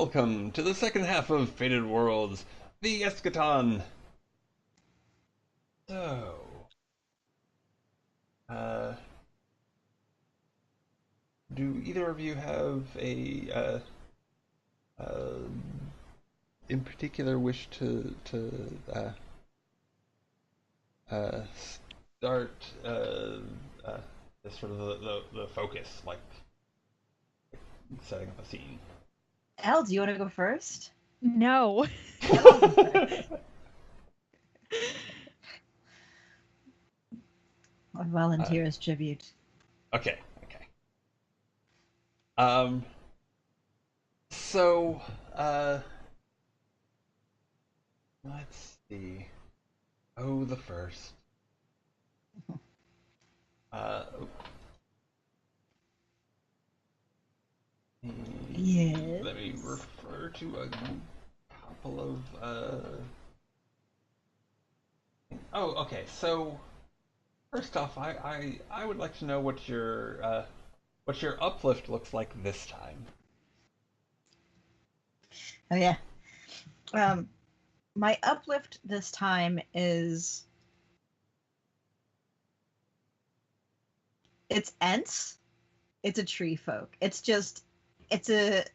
welcome to the second half of Fated Worlds, The Eschaton. So, uh, do either of you have uh, in particular wish to uh, start uh, the sort of the focus, like setting up a scene? Elle, do you want to go first? No. I will go first. I Uh, volunteer as tribute. okay, okay. Um, so, uh, let's see. Oh, the first. Uh, let me Yes. refer to a couple of. Oh, okay. So first off, I would like to know what your uplift looks like this time. Oh yeah. Um, my uplift this time is it's Ents. It's a tree folk. It's a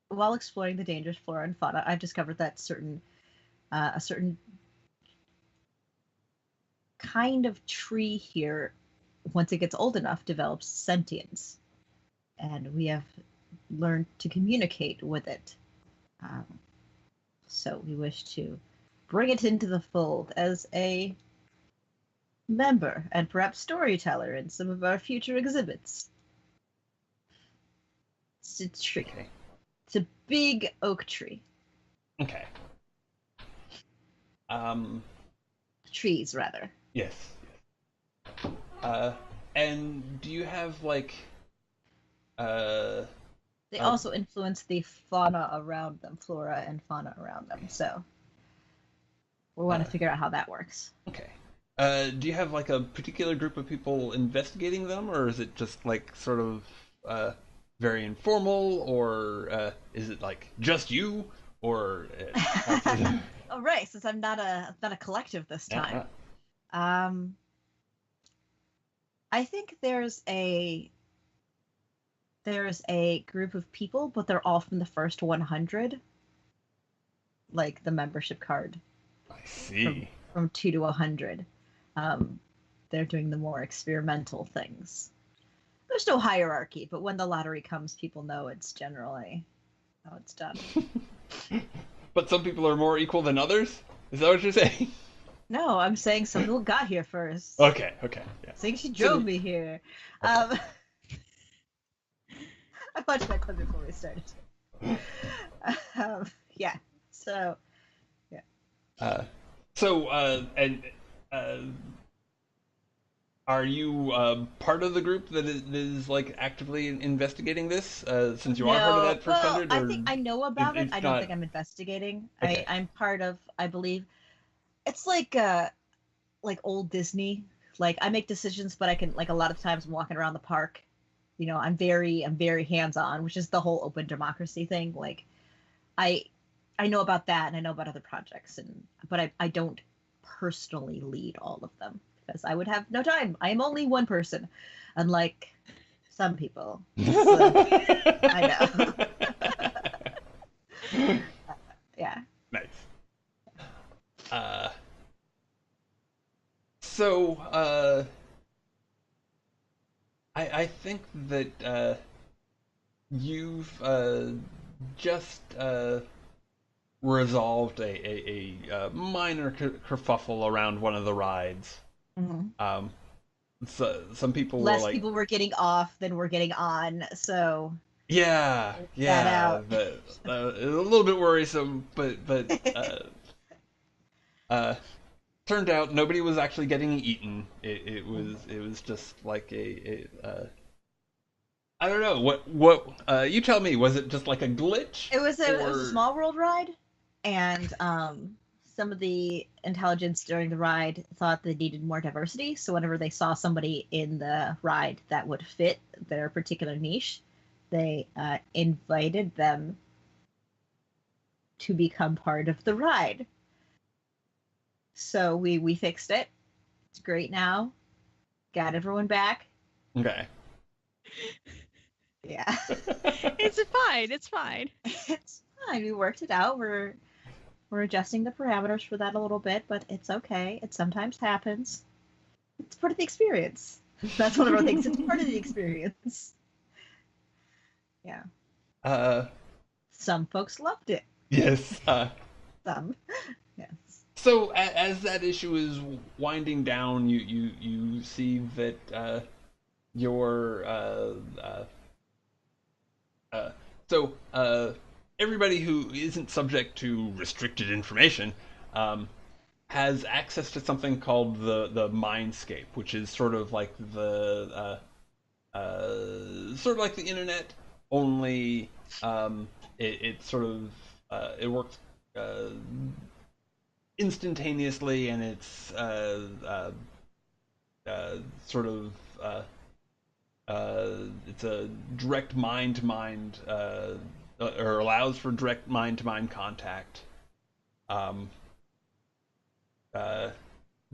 while exploring the dangerous flora and fauna, I've discovered that a certain kind of tree here, once it gets old enough, develops sentience, and we have learned to communicate with it. Um, so we wish to bring it into the fold as a member and perhaps storyteller in some of our future exhibits. It's a tree. Okay. It's a big oak tree. Okay. Um. Trees, rather. Yes. Uh. And do you have like uh They uh also influence the fauna around them, flora and fauna around them. So we want uh to figure out how that works. okay. Do you have like a particular group of people investigating them, or is it just like sort of uh, very informal, or is it like just you, or All right, since I'm not a collective this time. uh, Um, I think there's a group of people, but they're all from the first 100, like the membership card I from see. from 2 to 100. Um, they're doing the more experimental things. There's no hierarchy, but when the lottery comes, people know it's generally how it's done. But some people are more equal than others. Is that what you're saying? No, I'm saying some people got here first. Okay. Okay. Yeah. Saying she So drove me here. okay. Um, I watched that clip before we started. Yeah. So yeah. Uh, and uh, are you part of the group that is like actively investigating this? Since you are part of No, that first well, hundred, I or think I know about it. it's I don't not? think I'm investigating. Okay. I'm part of, I believe, it's like old Disney. Like I make decisions, but I can, like, a lot of times I'm walking around the park. I'm very hands-on, which is the whole open democracy thing. Like I I know about that, and I know about other projects, but I don't personally lead all of them because I would have no time. I am only one person, unlike some people. So I know. Yeah. Nice. Uh, so I think that you've just resolved a minor kerfuffle around one of the rides. Hmm. Um, so some people were Less like, people were getting off than were getting on, so "Yeah, that yeah," out. but it was a little bit worrisome. But uh, turned out nobody was actually getting eaten. It was just like I don't know what you tell me. Was it just like a glitch It was a or small world ride, and some of the intelligence during the ride thought they needed more diversity. So whenever they saw somebody in the ride that would fit their particular niche, they invited them to become part of the ride. So we fixed it. It's great now. Got everyone back. Okay. Yeah. It's fine. It's fine. It's fine. We worked it out. We're adjusting the parameters for that a little bit, but it's okay. It sometimes happens. It's part of the experience. That's one of our things. It's part of the experience. Yeah. Some folks loved it. Yes. Some. Yes. So as that issue is winding down, you see that your everybody who isn't subject to restricted information has access to something called the Mindscape, which is sort of like the internet, only it sort of it works instantaneously, and it's sort of it's a direct mind-to-mind, or allows for direct mind-to-mind contact.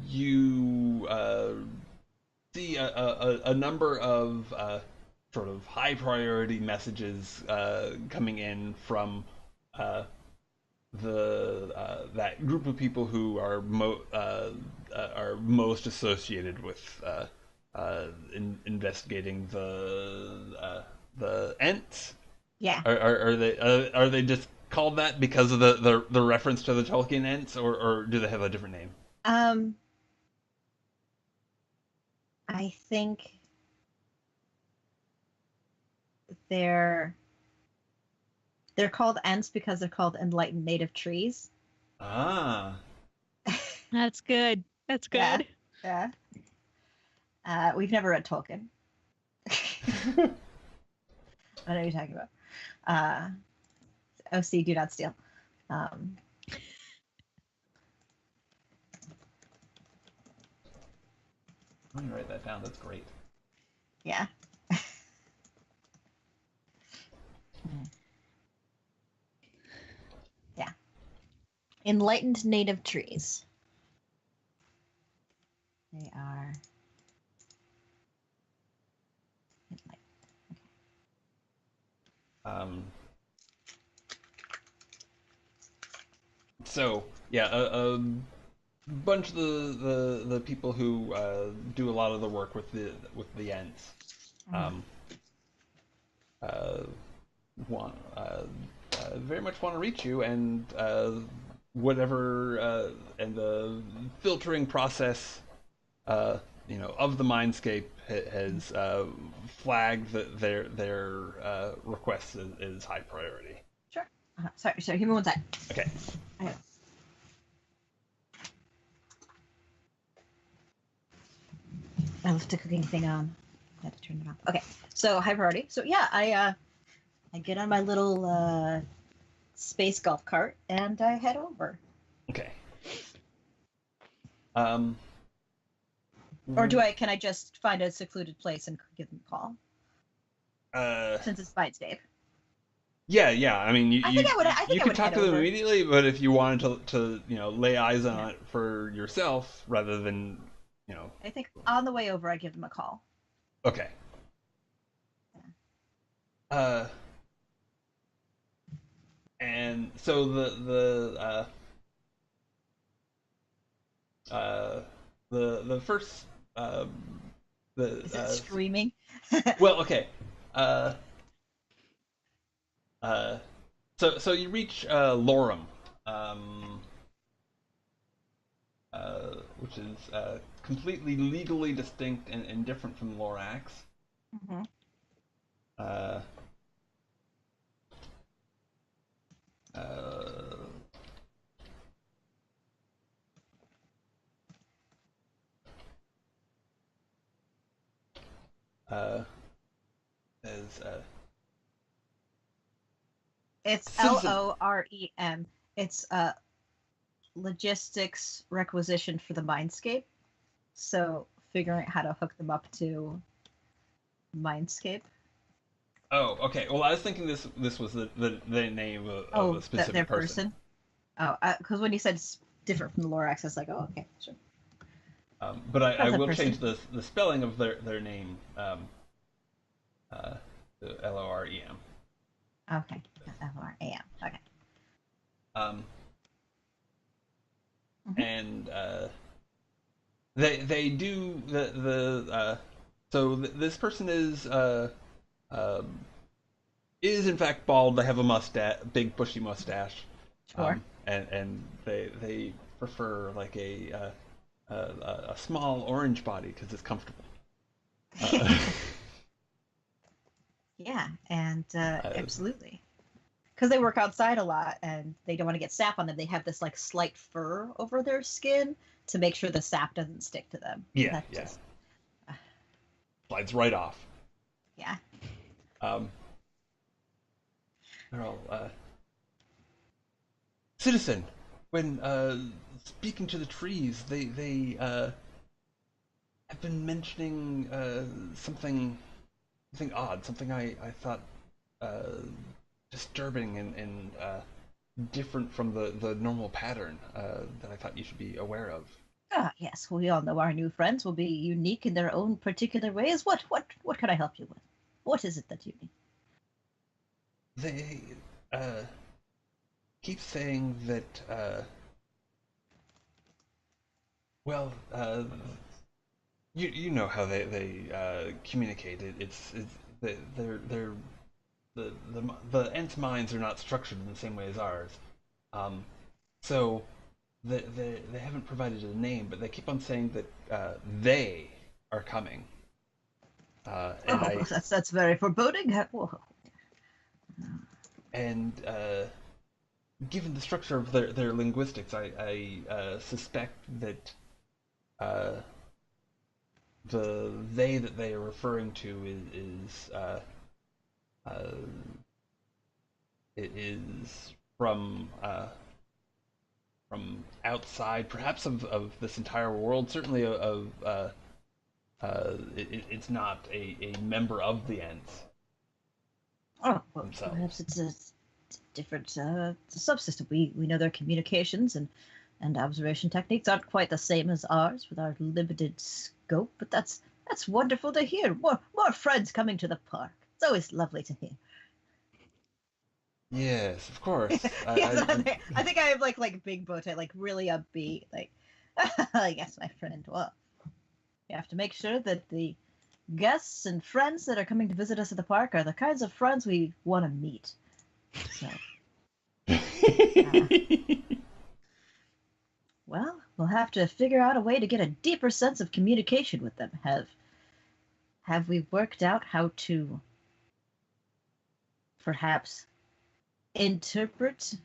You see a number of sort of high-priority messages coming in from that group of people who are most associated with investigating the Ents. Yeah. Are they just called that because of the reference to the Tolkien Ents, or do they have a different name? I think they're called Ents because they're called enlightened native trees. Ah. That's good. That's good. Yeah. We've never read Tolkien. I know what you're talking about. OC, do not steal. Let me write that down. That's great. Yeah. Yeah. Enlightened native trees. They are enlightened. Okay. So yeah, a bunch of the people who do a lot of the work with the Ents want very much want to reach you, and whatever and the filtering process of the Mindscape has flagged that their request is high priority. Sure. Sorry. Give me one sec. Okay. I left the cooking thing on. I had to turn it off. Okay. So high priority. So yeah, I get on my little space golf cart and I head over. Okay. Or can I just find a secluded place and give them a call? Since it's Mindscape. Yeah. I mean, you could talk to them over. immediately, but if you wanted to lay eyes on it for yourself rather than I think on the way over I give them a call. Okay. And so the first Is it screaming? well, okay. So you reach Lorem, which is completely legally distinct and different from Lorax. Mm-hmm. It's LOREM. It's logistics requisition for the Mindscape. So figuring out how to hook them up to Mindscape. Oh, okay. Well, I was thinking this was the name of Oh, a that their specific person. person. Oh, because when you said it's different from the Lorax, I was like, oh, okay, sure. But I That's a will person. change the spelling of their name uh, to Lorem. Okay, L-O-R-A-M. Okay. Um, Hmm. and they do this person um, is in fact bald. They have a mustache, big bushy mustache, Sure. and they prefer like a small orange body because it's comfortable. Uh, Yeah, and uh, absolutely. Because they work outside a lot and they don't want to get sap on them. They have this like slight fur over their skin to make sure the sap doesn't stick to them. yeah, That yeah, just, uh, slides right off. yeah. Um, they're all citizen. When speaking to the trees, they have been mentioning something odd, something I thought uh, disturbing and different from the normal pattern that I thought you should be aware of. Ah, yes, we all know our new friends will be unique in their own particular ways. What can I help you with? What is it that you need? They uh, keep saying that, well, you know how they communicate. It's they're the ants' minds are not structured in the same way as ours. Um, so they haven't provided a name, but they keep on saying that they are coming. And Oh, I that's very foreboding. Whoa. and given the structure of their linguistics, I suspect that uh, the they that they are referring to uh, is from outside, perhaps of this entire world. Certainly of it's not a member of the Ents Oh, well, perhaps themselves. it's a different subsystem. We know their communications and observation techniques aren't quite the same as ours with our limited scope, but that's wonderful to hear. More friends coming to the park. It's always lovely to hear. Yes, of course. Yes, I think I have like big bow tie, like really upbeat, like yes, my friend. Well, you have to make sure that the guests and friends that are coming to visit us at the park are the kinds of friends we want to meet. So, uh, well, we'll have to figure out a way to get a deeper sense of communication with them. Have we worked out how to perhaps interpret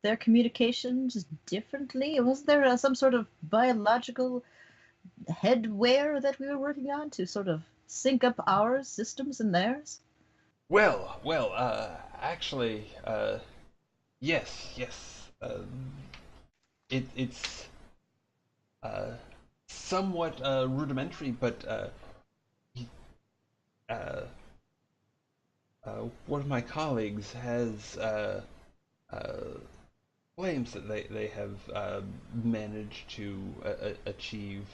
their communications differently? Was there some sort of biological headwear that we were working on to sort of sync up our systems and theirs? Actually, yes, yes. It's uh, somewhat rudimentary, but he- uh, one of my colleagues has uh, claims that they have managed to achieve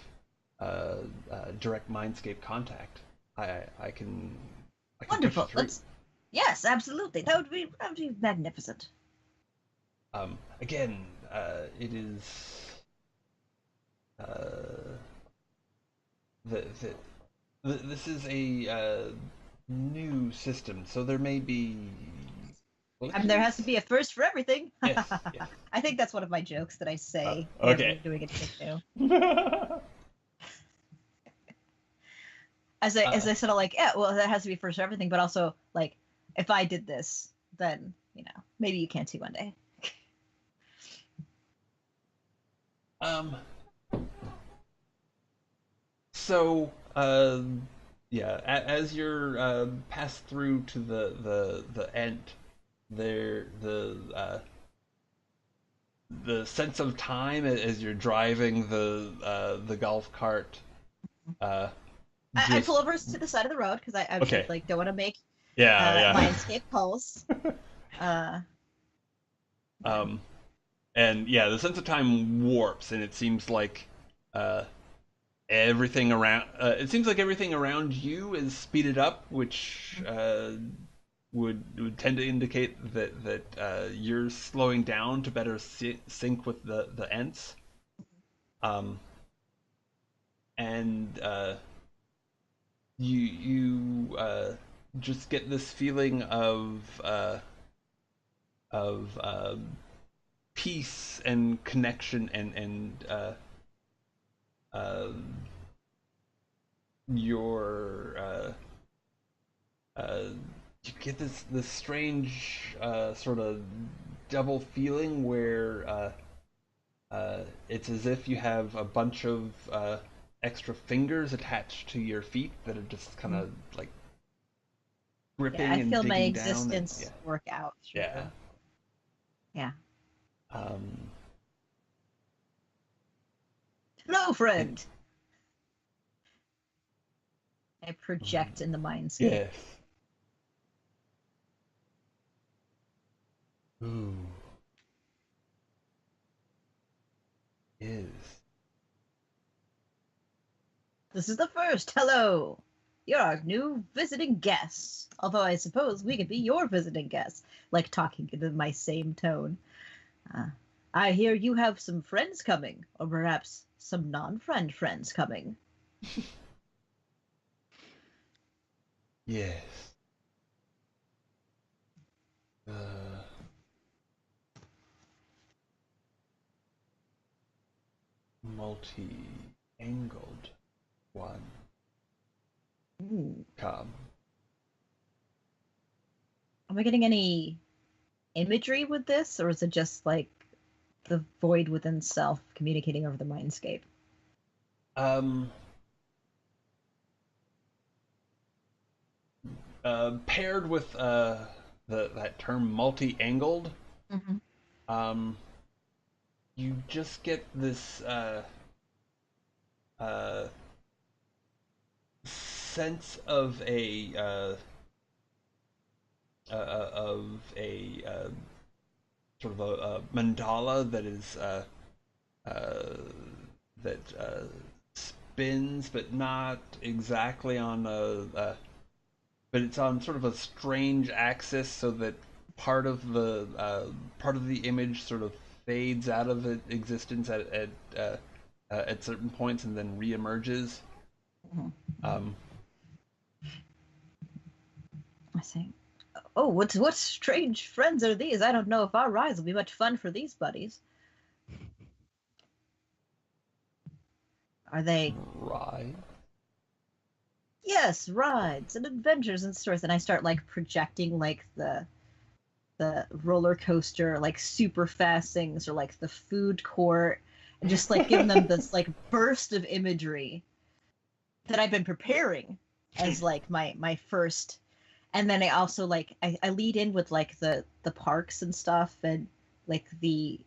direct mindscape contact. I can I can put you Wonderful. through. Yes, absolutely. That would be magnificent. Again, it is uh, the this is a new system, so there may be I mean, there glitches. has to be a first for everything. Yes, yes. I think that's one of my jokes that I say whenever we're Okay. doing a take two. uh, As I sort of like, yeah, well, that has to be first for everything, but also like, if I did this, then maybe you can too one day. um. So, yeah, as you're passed through to the end, there the sense of time as you're driving the golf cart uh I just pull over to the side of the road because I okay. like don't want to make Yeah, yeah. Mindscape Pulse. Uh, And yeah, the sense of time warps, and it seems like uh, everything around. It seems like everything around you is speeded up, which would tend to indicate that you're slowing down to better sync with the Ents. Um, and you just get this feeling of peace and connection and uh, your you get this strange sort of double feeling where it's as if you have a bunch of extra fingers attached to your feet that are just kind of like gripping yeah, I and feel my digging down. And, existence work out through yeah, the. Yeah. um, Hello, it, friend. I project in the mindscape. yes. Ooh, is. This is the first. Hello. You're our new visiting guests. Although I suppose we could be your visiting guests, like talking in my same tone. Uh, I hear you have some friends coming, or perhaps some non-friend friends coming. Yes. Uh, multi-angled one. Ooh. Come. Am I getting any imagery with this, or is it just like the void within self communicating over the mindscape? Um, Paired with that term multi-angled, Mm-hmm. um, you just get this uh, sense of a sort of a mandala that is uh, that spins, but not exactly on but it's on sort of a strange axis, so that part of the image sort of fades out of existence at certain points and then reemerges. Mm-hmm. Um, I see. Oh, what strange friends are these? I don't know if our rides will be much fun for these buddies. Are they? right. Yes, rides and adventures and stories. And I start like projecting like the roller coaster, like super fast things, or like the food court, and just like giving them this like burst of imagery that I've been preparing as like my first. And then I also like I lead in with like the parks and stuff, and like the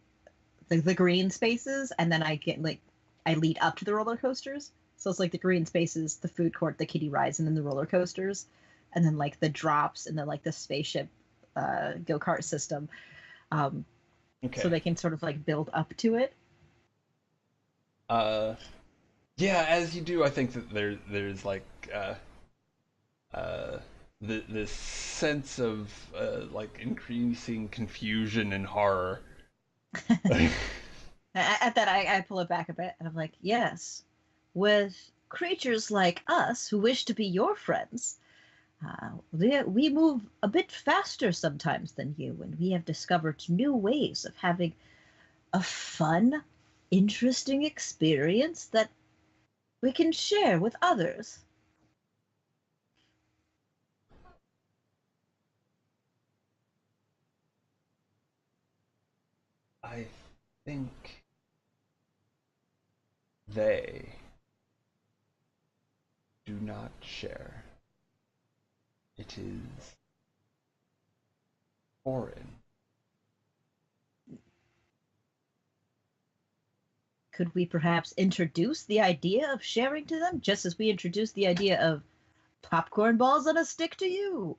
green spaces, and then I get like I lead up to the roller coasters. So it's like the green spaces, the food court, the kiddie rides, and then the roller coasters, and then like the drops, and then like the spaceship go kart system. Um, so Okay. they can sort of like build up to it. Uh, yeah. As you do, I think that there's like uh, this sense of like increasing confusion and horror. At that, I pull it back a bit, and I'm like, yes, with creatures like us who wish to be your friends, we move a bit faster sometimes than you, and we have discovered new ways of having a fun, interesting experience that we can share with others. I think they do not share. It is foreign. Could we perhaps introduce the idea of sharing to them, just as we introduced the idea of popcorn balls on a stick to you?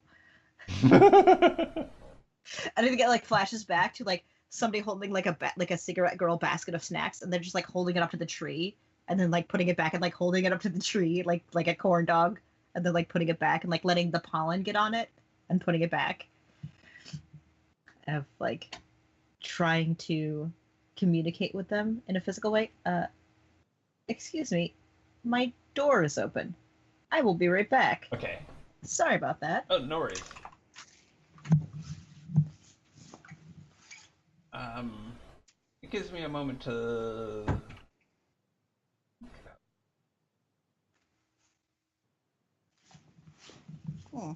And then get like flashes back to like somebody holding like like a cigarette girl basket of snacks, and they're just like holding it up to the tree, and then like putting it back and like holding it up to the tree like a corn dog, and then like putting it back and like letting the pollen get on it and putting it back. Of like trying to communicate with them in a physical way. Excuse me, my door is open. I will be right back. Okay. Sorry about that. Oh, no worries. It gives me a moment to. Hmm.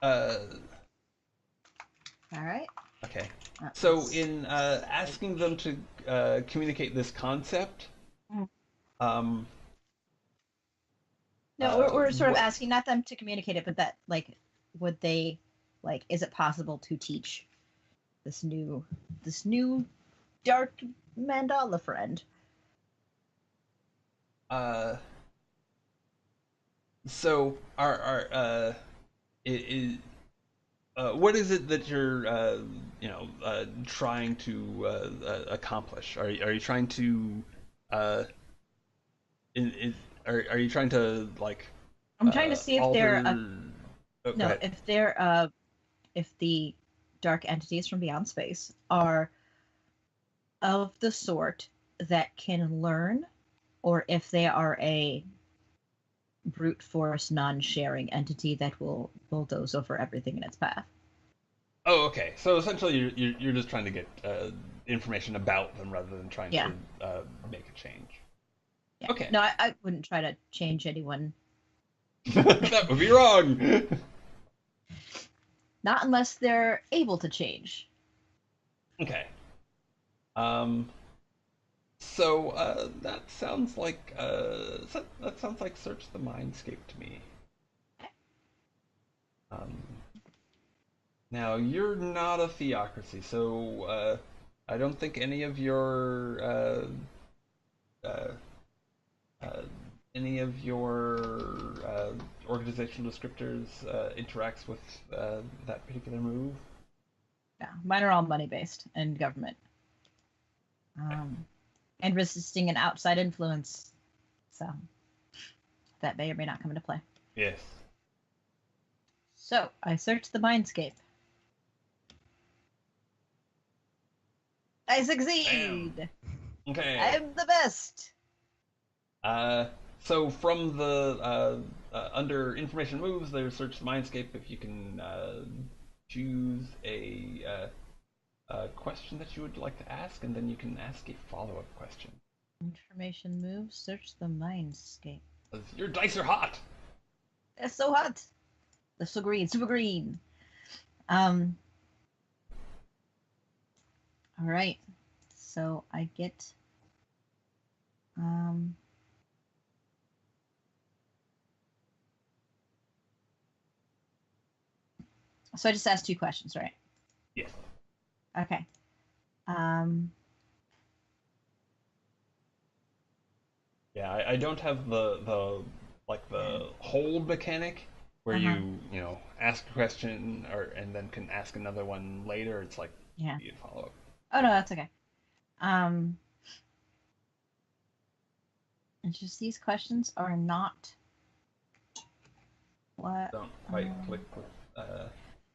Uh, All right. okay. Uh, So, in asking them to communicate this concept, Mm. um, No, we're sort of what? asking not them to communicate it, but that like would they like is it possible to teach this new dark mandala friend? Uh, so, is what is it that you're, trying to accomplish? Are you trying to, uh, in, are you trying to like I'm trying to see if they're alter? Oh, go no, ahead. if the dark entities from beyond space are of the sort that can learn, or if they are a brute force non-sharing entity that will bulldoze over everything in its path. Oh, okay. So essentially, you're just trying to get information about them rather than trying Yeah. to make a change. Yeah. Okay, No, I wouldn't try to change anyone. that would be wrong. Not unless they're able to change. Okay. Um. So that sounds like Search the Mindscape to me. Um, Now you're not a theocracy, so I don't think uh, uh, any of your organizational descriptors interacts with that particular move. Yeah, mine are all money based and government, um, and resisting an outside influence. So that may or may not come into play. Yes. So I searched the mindscape. I Bam. succeed. Okay. I'm the best. Uh, so from the under information moves, there's search the mindscape. If you can choose a question that you would like to ask, and then you can ask a follow-up question. Information moves. Search the mindscape. Your dice are hot. They're so hot. They're so green, super green. Um. All right. So I get. Um. So I just asked two questions, right? Yes. Okay. Um. Yeah, I don't have the like the hold mechanic where Uh-huh. you ask a question or and then can ask another one later. It's like Yeah. you follow up. Oh no, that's okay. Um. It's just these questions are not what. Don't quite click with.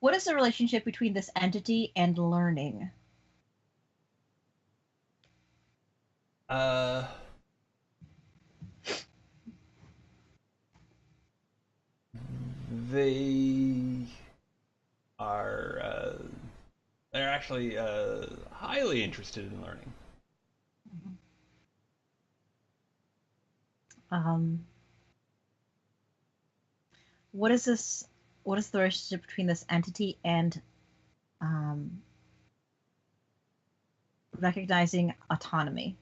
What is the relationship between this entity and learning? Uh, they are they're actually highly interested in learning. Um. What is this? What is the relationship between this entity and um, recognizing autonomy?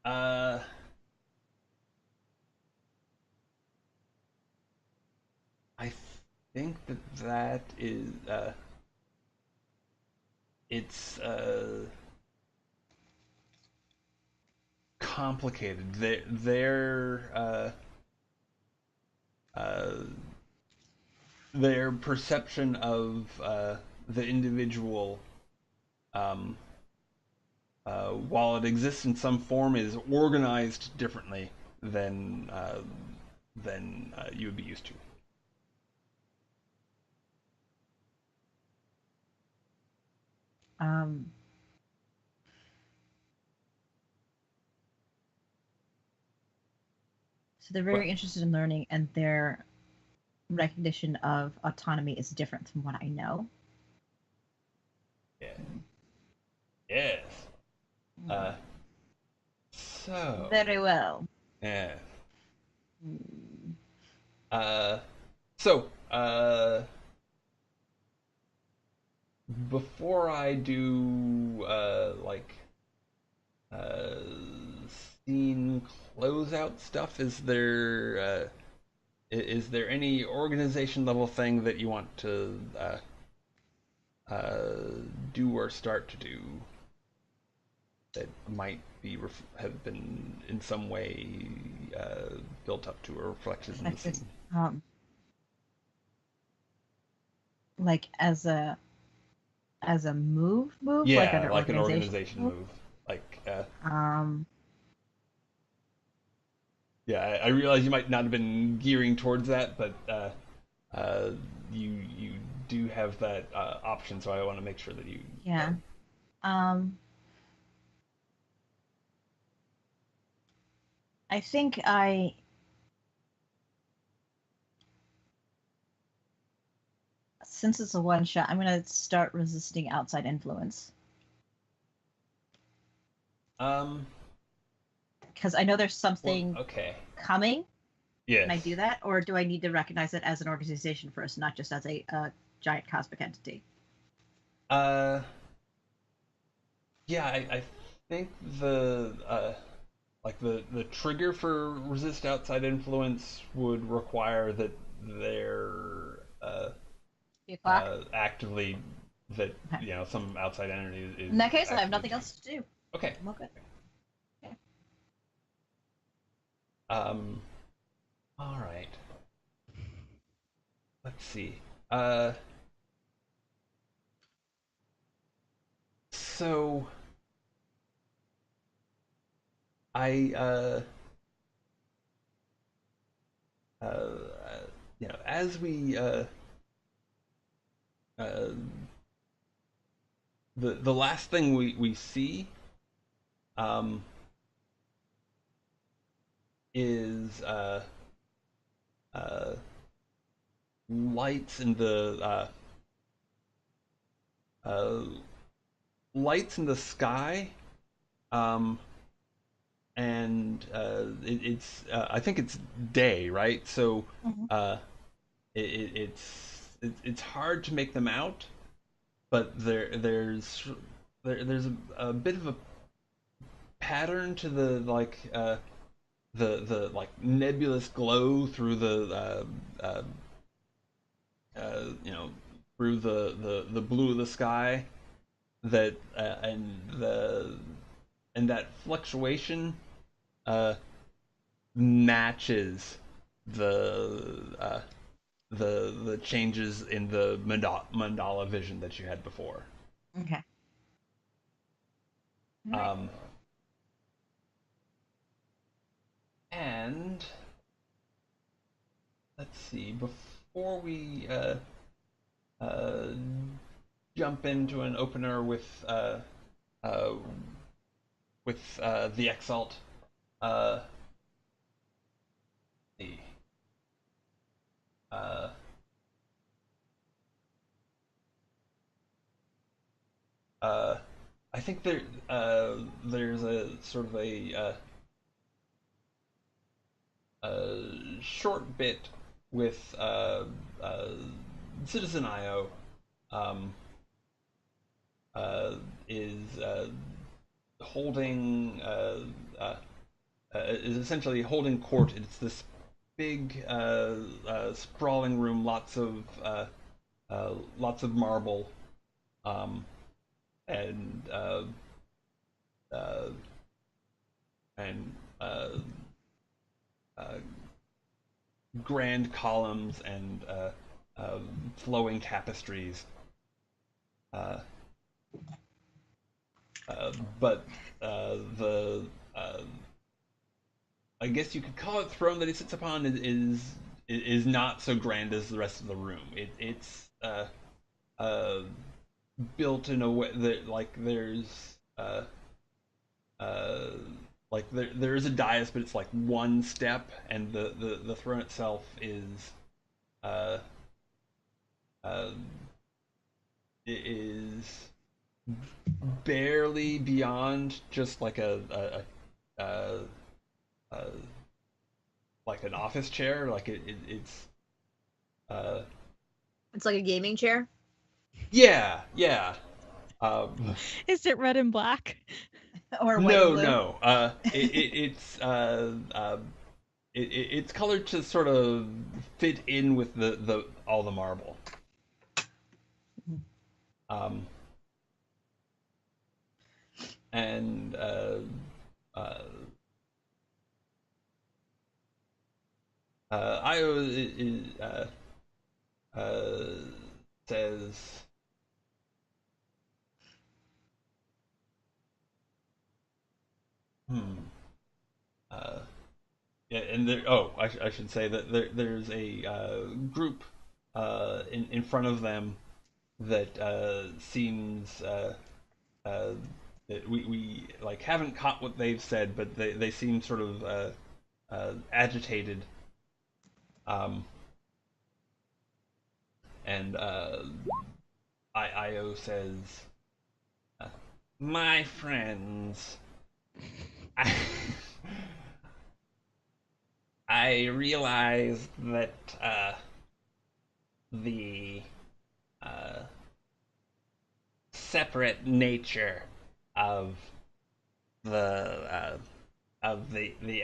Uh, I think that is it's complicated. Uh, their perception of the individual, um, while it exists in some form, is organized differently than you would be used to. Um, so they're Well, very interested in learning, and their recognition of autonomy is different from what I know. yeah, yes. Uh, so, Very well. yeah. Hmm. Uh, so, before I do uh, scene closeout stuff, is there any organization level thing that you want to do or start to do that might have been in some way built up to or reflected in the Reflected, scene? um, like as a move, like an Yeah, like an organization organization move. move. Like, Um, yeah, I realize you might not have been gearing towards that, but uh, you do have that option, so I want to make sure that you. yeah. Um, I think since it's a one shot, I'm gonna start resisting outside influence Um. because I know there's Well, something okay. coming. Can Yes. I do that, or do I need to recognize it as an organization first, not just as a giant cosmic entity? Uh. Yeah, I think the trigger for resist outside influence would require that they're 3 o'clock. actively that Okay. some outside entity is In that case, I have actively nothing trying. else to do. Okay. I'm all good. Okay. Um. All right. Let's see. Uh. So I uh as we uh the last thing we see um is uh lights in the uh lights in the sky, um and it's I think it's day, right? So Mhm. uh it's hard to make them out, but there's a bit of a pattern to the the like nebulous glow through you know, through the blue of the sky, that and that fluctuation matches the the changes in the mandala vision that you had before. Okay. All right. Um, and let's see, before we uh, jump into an opener uh, with the Exalt. Uh, the uh, uh, I think there's a sort of a short bit with uh, Citizen IO, um, is holding uh, is essentially holding court. It's this big sprawling room, lots of marble, um, and uh, and uh, grand columns and flowing tapestries. Uh, but the I guess you could call it throne that he sits upon is not so grand as the rest of the room. It's uh, built in a way that uh, uh, there is a dais, but it's like one step, and the throne itself is uh, uh, it is barely beyond just like a uh, like an office chair. Like it's uh, It's like a gaming chair. yeah. Um, Is it red and black? Or white and no, blue. no. It's colored to sort of fit in with the all the marble. Um, and uh, Io uh, says, hmm. Uh, yeah, and there. Oh, I should say that there's a group in front of them that seems uh, that we like haven't caught what they've said, but they seem sort of agitated. Um, and Io says, uh, "My friends, I, I realize that the uh, separate nature of the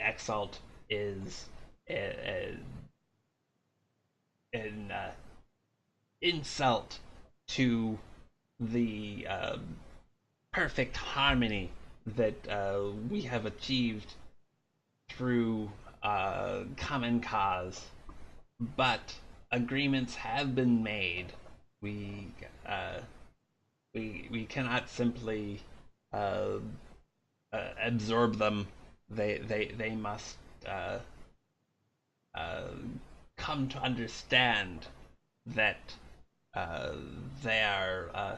exalt is an insult to the perfect harmony that we have achieved through common cause. But agreements have been made. We uh, we cannot simply uh, absorb them. They must uh, uh, come to understand that uh, they are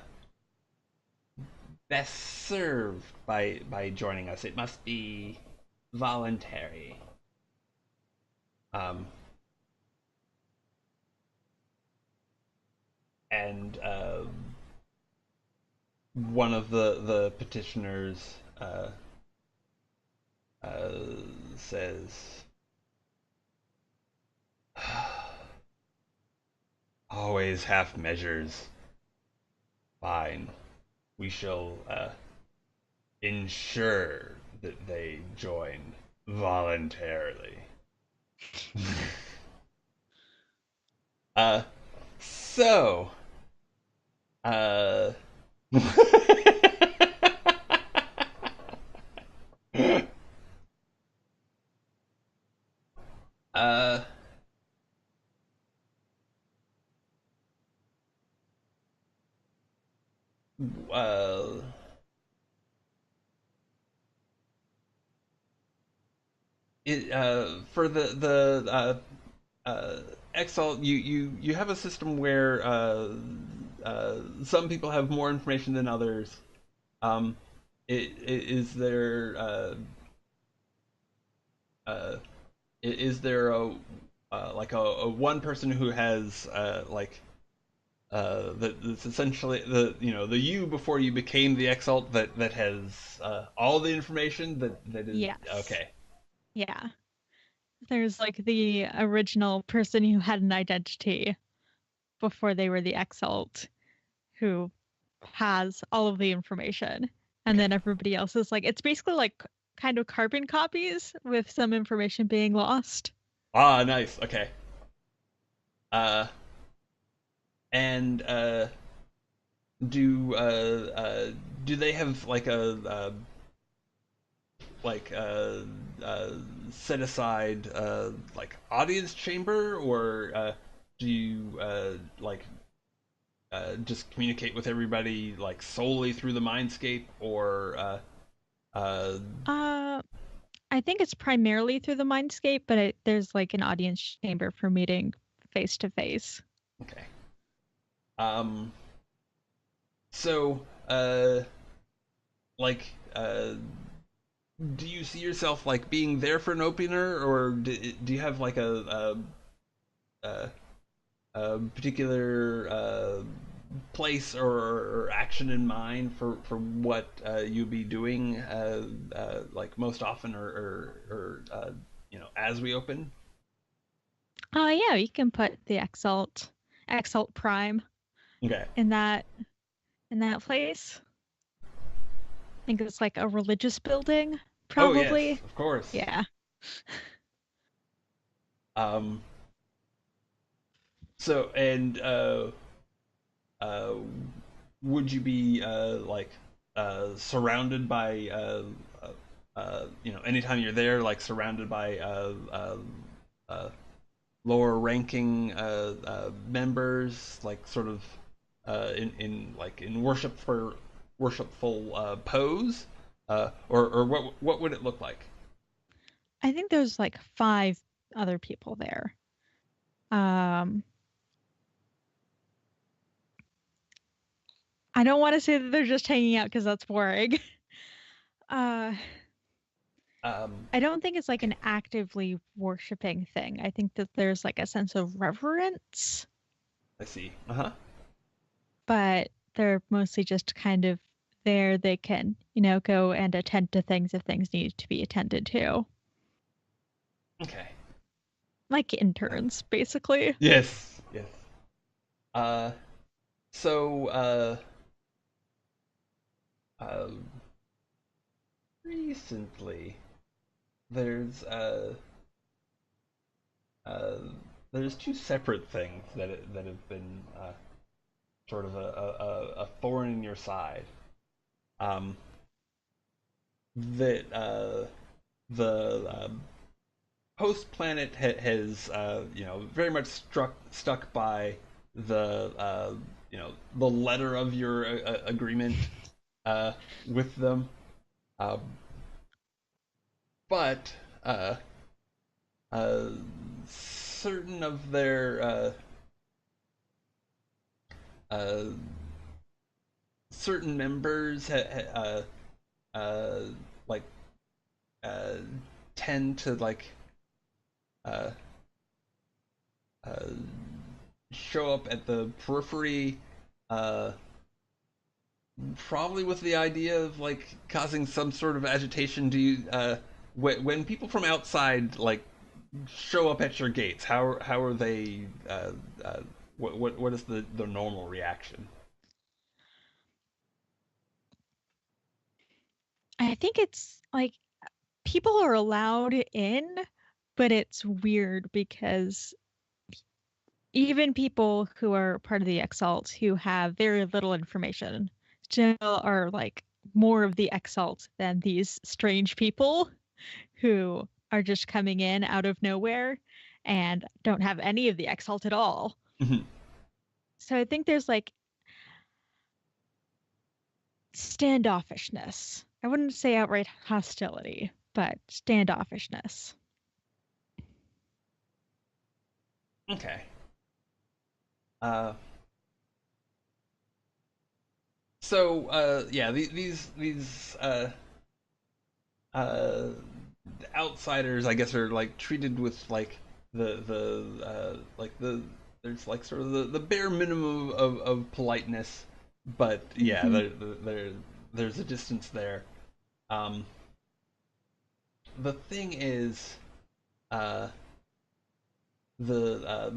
best served by joining us. It must be voluntary. Um, and one of the petitioners uh, says, "Always half measures. Fine. We shall ensure that they join voluntarily." uh, so, uh, uh, uh, for uh, Exalt, you have a system where some people have more information than others. Um, is there uh, is there a like a one person who has that's essentially the you before you became the Exalt that has all the information that is Yes. okay. Yeah. There's like the original person who had an identity before they were the exalt who has all of the information. And Okay. then everybody else is like, it's basically like kind of carbon copies with some information being lost. Ah, nice. Okay. Uh, and do uh, do they have like a like uh, set aside like audience chamber, or do you like just communicate with everybody like solely through the mindscape, or uh, Uh, I think it's primarily through the Mindscape, but there's like an audience chamber for meeting face to face. okay. Um, so like do you see yourself like being there for an opener, or do you have like a, a particular place or action in mind for what you'll be doing like most often, or as we open? Yeah, you can put the Exalt Prime Okay. in that place. I think it's like a religious building, Oh yes, probably. of course. Yeah. Um. So and uh, would you be like surrounded by anytime you're there, like surrounded by uh, lower ranking members, like sort of in like in worshipful pose, or what would it look like? I think there's like 5 other people there. Um, I don't want to say that they're just hanging out because that's boring. Uh, Um, I don't think it's like an actively worshiping thing. I think that there's like a sense of reverence, I see. Uh-huh. but they're mostly just kind of there. They can, go and attend to things if things need to be attended to. Okay. Like interns, basically. Yes. Yes. Uh, so uh, recently there's uh, there's two separate things that have been sort of a thorn in your side. Um, that the host planet has very much stuck by the the letter of your agreement uh, with them, uh, but uh, uh, certain of their uh, certain members like uh, tend to like uh, uh, show up at the periphery, uh, probably with the idea of like causing some sort of agitation. Do you when people from outside like show up at your gates? How are they? What is the normal reaction? I think it's like people are allowed in, but it's weird because even people who are part of the Exalt who have very little information still are like more of the Exalt than these strange people who are just coming in out of nowhere and don't have any of the Exalt at all. Mhm. So I think there's like standoffishness. I wouldn't say outright hostility, but standoffishness. Okay. Uh, so yeah, these uh, outsiders, I guess, are like treated with like the like there's like sort of the bare minimum of politeness, but yeah, Mm-hmm. there's a distance there. Um, the thing is, uh, the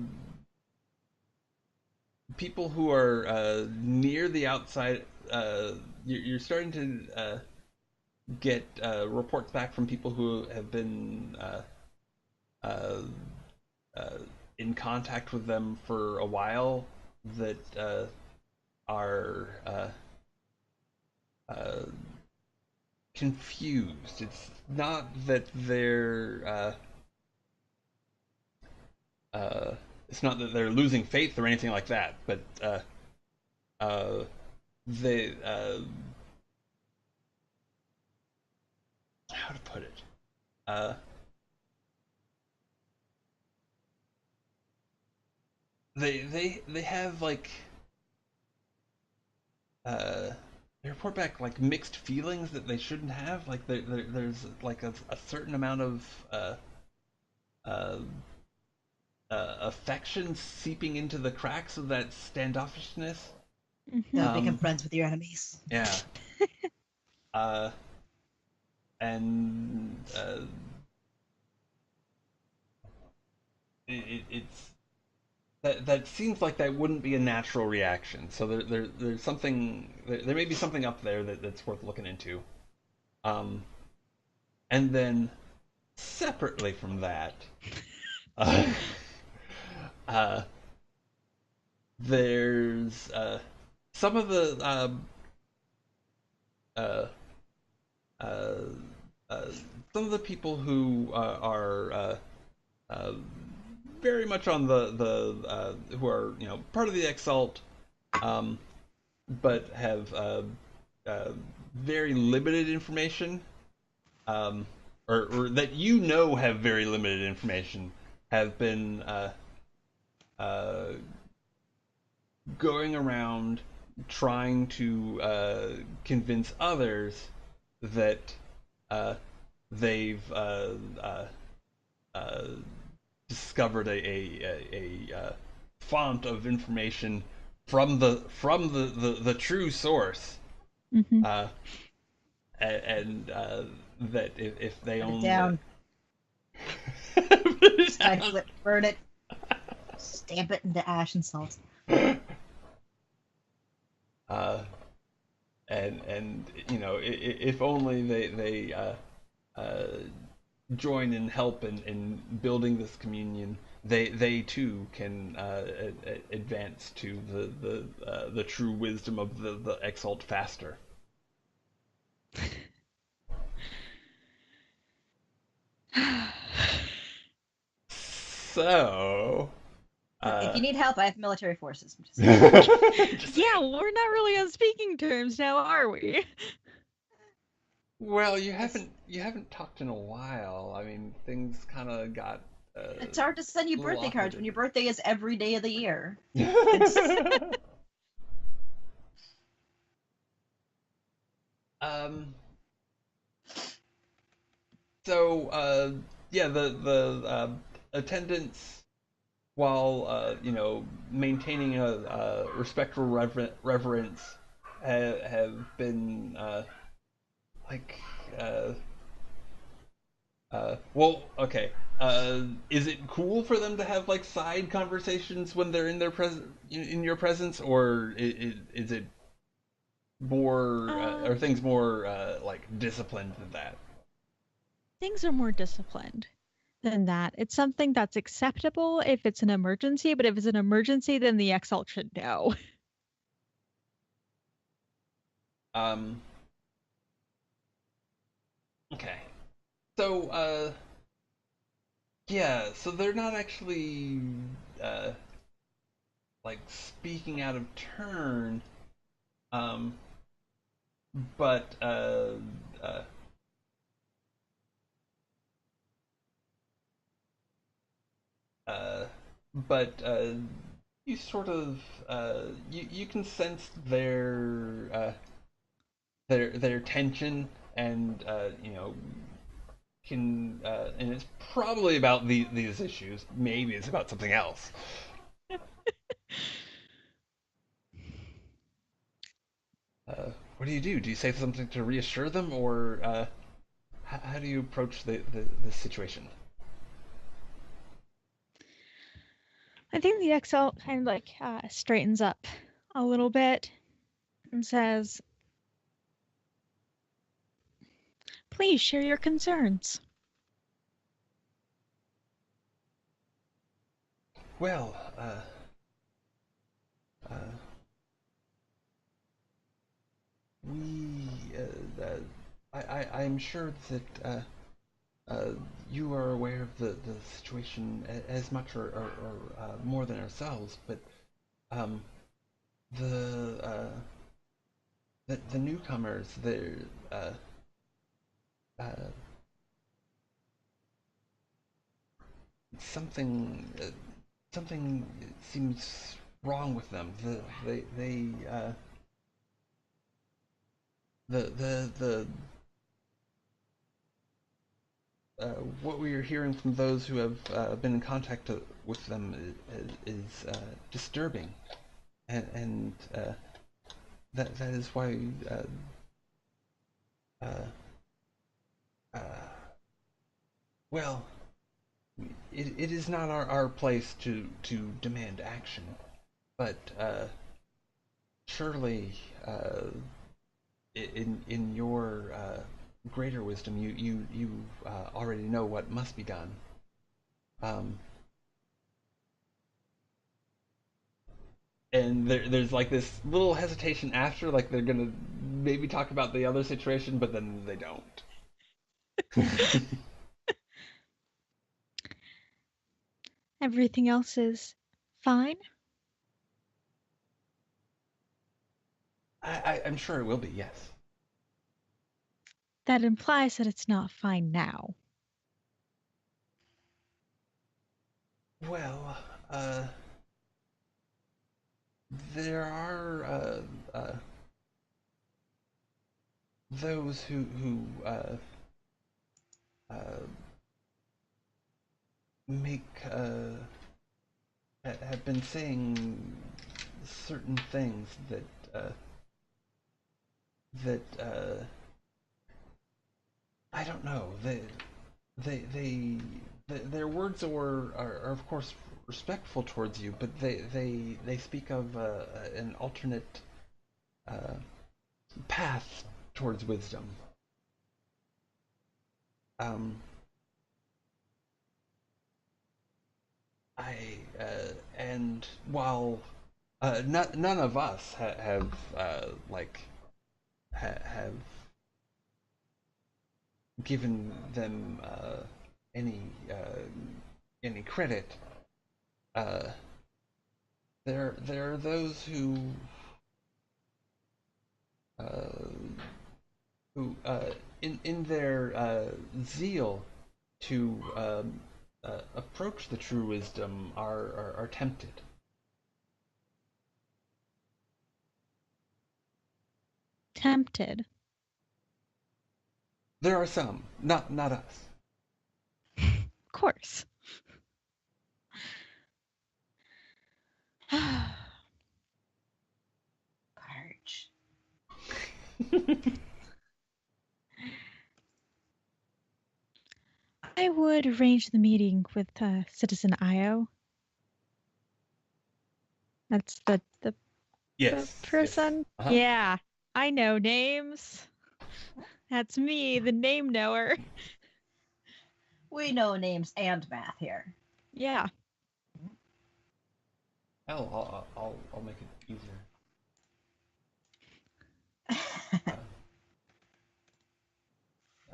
people who are near the outside, you're starting to get reports back from people who have been uh, uh, in contact with them for a while, that are uh, confused. It's not that they're it's not that they're losing faith or anything like that, but uh, they how to put it? Uh, they have like uh, they report back like mixed feelings that they shouldn't have. Like there's like a certain amount of uh, affection seeping into the cracks of that standoffishness. No, Hmm. become friends with your enemies. Yeah. Uh, and it's that seems like that wouldn't be a natural reaction. So there's something there may be something up there that's worth looking into. Um, and then separately from that, uh, uh, there's some of the uh, uh, uh, some of the people who are uh, very much on the who are part of the Exalt, um, but have uh, very limited information, um, or that have very limited information, have been uh, going around trying to convince others that they've uh, discovered a font of information from the true source, Hmm. uh, and that if they Put it only down. Stifle it, burn it, stamp it into ash and salt. uh, and if only they uh, join and help in building this communion, they too can advance to the true wisdom of the Exalt faster. So, Look, if you need help, I have military forces. I'm just just Yeah, saying. we're not really on speaking terms now, are we? Well, you it's, haven't talked in a while. I mean, things kind of got it's hard to send you a little birthday cards awkward. when your birthday is every day of the year. It's um. So, yeah, the attendance, while maintaining a respectful reverence, have been like uh, well, okay. Is it cool for them to have like side conversations when they're in their in your presence, or is it more are Um, things more like disciplined than that? Things are more disciplined than that. It's something that's acceptable if it's an emergency, but if it's an emergency, then the Exalt should know. Um, okay. So, yeah, so they're not actually uh, like speaking out of turn, um, but uh, uh, but you sort of you can sense their tension, and can and it's probably about these issues. Maybe it's about something else. What do you do? Do you say something to reassure them, or how do you approach the situation? I think the Exalt kind of like straightens up a little bit and says, "Please share your concerns." Well, we I'm sure that uh, you are aware of the situation as much or more than ourselves, but um, the the newcomers, they're uh, uh, something something seems wrong with them. The uh, what we are hearing from those who have been in contact with them is disturbing, and that is why uh, uh, well, it is not our place to demand action, but surely in your greater wisdom you already know what must be done. Um, and there's like this little hesitation after, like they're gonna maybe talk about the other situation, but then they don't. Everything else is fine? I'm sure it will be, yes. That implies that it's not fine now. Well, uh, there are those who uh, make have been saying certain things that I don't know. Their words are of course respectful towards you, but they speak of an alternate uh, path towards wisdom. Um, and while none of us have have given them any any credit, uh, there are those uh, who in their zeal to approach the true wisdom are tempted. Tempted. There are some, not us. Of course. Parch. I would arrange the meeting with Citizen Io. That's the Yes, yes. person. Uh-huh. Yeah, I know names. That's me, the name knower. We know names and math here. Yeah. Hell, I'll make it easier.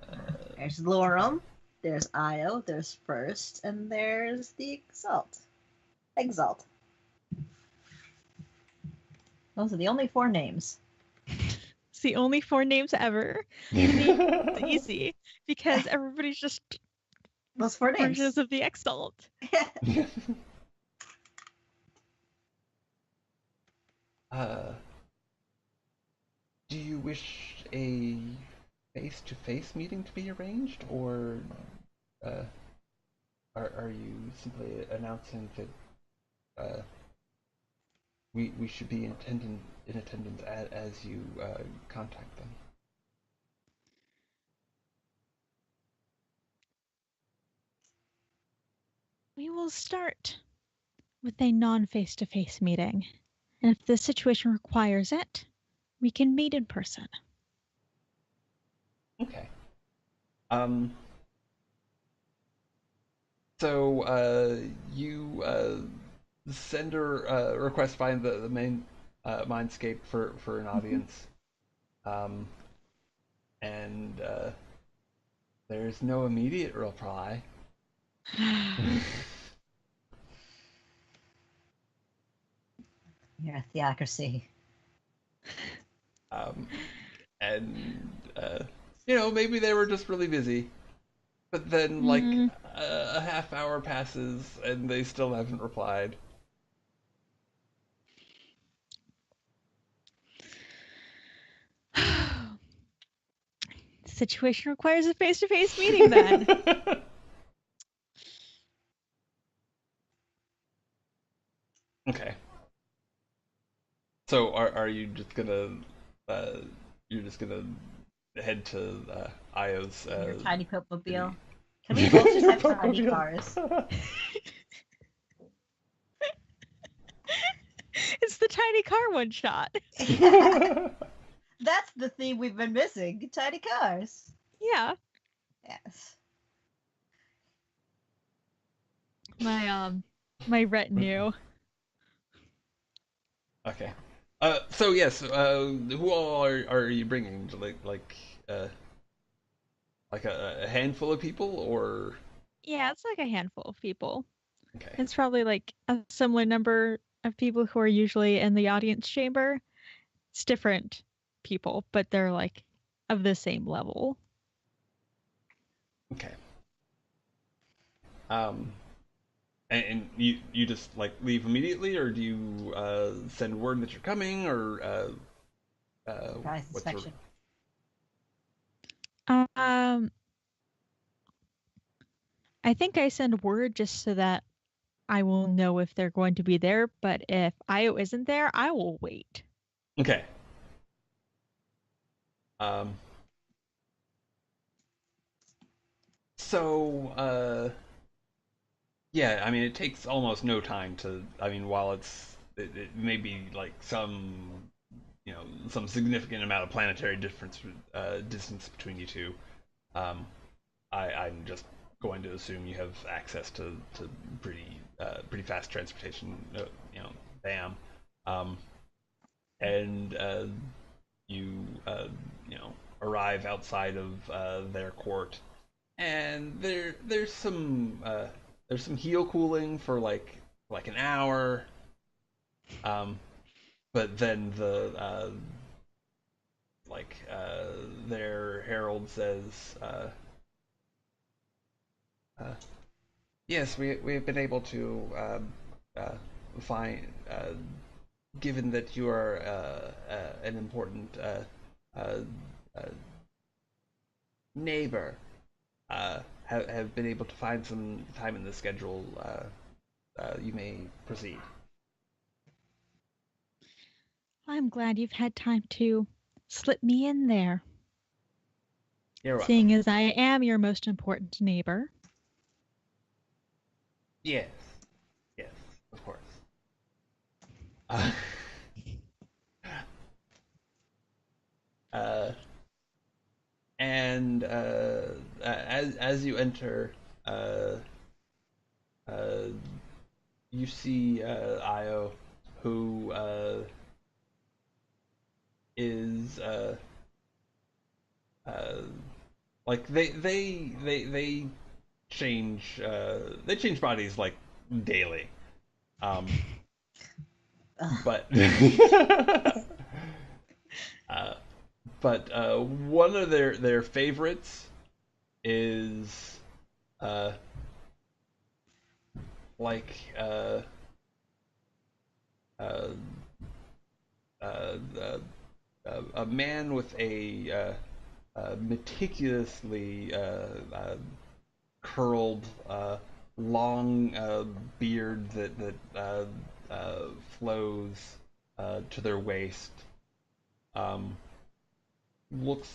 Uh, There's Lorem, there's Io, there's First, and there's the Exalt. Exalt. Those are the only 4 names. It's the only 4 names ever. It's easy because everybody's just Those 4 names. versions of the Exalt. uh, do you wish a face-to-face meeting to be arranged, or uh, are you simply announcing that we should be in attendance as you contact them? We will start with a non-face-to-face meeting. And if the situation requires it, we can meet in person. Okay. Um. So you send a request via the main Mindscape for an audience. Um, and there's no immediate reply. Your theocracy. um, and maybe they were just really busy. But then, like, Mm. a half hour passes and they still haven't replied. Situation requires a face-to-face meeting then. Okay. So are you just gonna uh you're just gonna head to Io's Your tiny city? Popemobile. Can we both just Your have tiny Popemobile. cars? It's the tiny car one shot. That's the theme we've been missing. Tiny cars. Yeah. Yes. My retinue. Okay. So yes, who all are you bringing? Like a handful of people, or Yeah, it's like a handful of people. okay, It's probably like a similar number of people who are usually in the audience chamber. It's different people, but they're like of the same level. okay. Um, and you just like leave immediately, or do you send word that you're coming, or Surprise what's your inspection. Um, I think I send word just so that I will know if they're going to be there, but if Io isn't there, I will wait. okay? Um, so yeah, I mean, it takes almost no time to. I mean, while it may be like some significant amount of planetary distance between you two. Um, I'm just going to assume you have access to pretty fast transportation. Bam, um, and you you know arrive outside of their court, and there's some heel cooling for like an hour, um, but then their herald says, uh, yes, we have been able to uh, find, given that you are an important uh, uh, neighbor, have been able to find some time in the schedule. You may proceed. I'm glad you've had time to slip me in there, You're welcome. seeing as I am your most important neighbor. Yes, yes, of course. Uh, uh, and as you enter, uh, uh, you see Io, who is uh, like they change bodies like daily, um, Ugh. but uh, one of their favorites is uh, like uh, uh, a man with a meticulously curled, long beard that flows to their waist. Um, Looks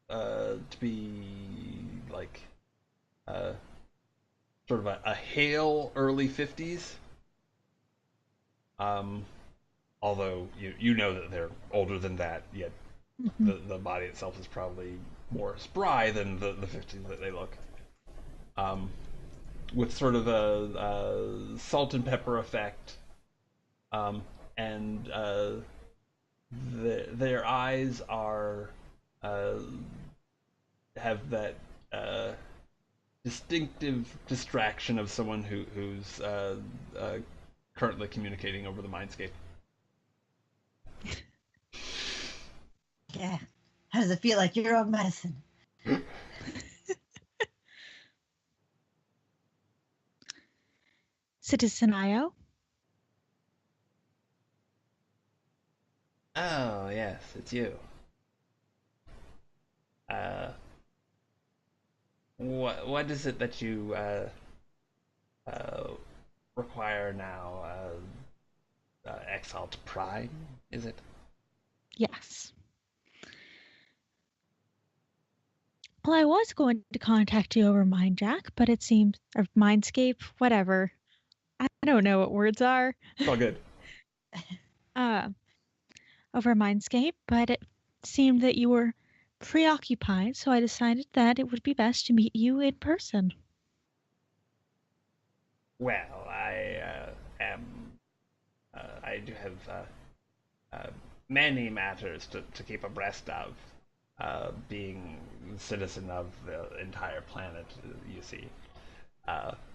to be like uh, sort of a hale early 50s. Um, Although you know that they're older than that, yet Mhm. the body itself is probably more spry than the 50s that they look. Um, with sort of a salt and pepper effect, um, and their eyes are uh, have that distinctive distraction of someone who's currently communicating over the mindscape. Yeah. How does it feel like your own medicine? Citizen Io? Oh, yes, it's you. Uh, what is it that you uh, require now? Exalt Prime, is it? Yes. Well, I was going to contact you over Mindjack, but it seems, or Mindscape, whatever. I don't know what words are. It's all good. Uh, over Mindscape, but it seemed that you were preoccupied, so I decided that it would be best to meet you in person. Well, I am. I do have many matters to keep abreast of. Being citizen of the entire planet, you see.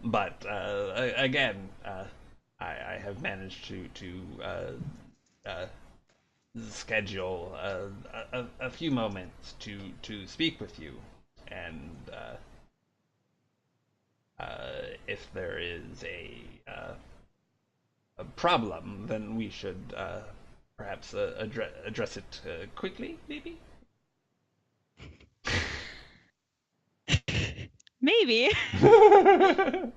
But again, I have managed to schedule a few moments to speak with you, and if there is a problem, then we should perhaps address it quickly, maybe. Maybe. You're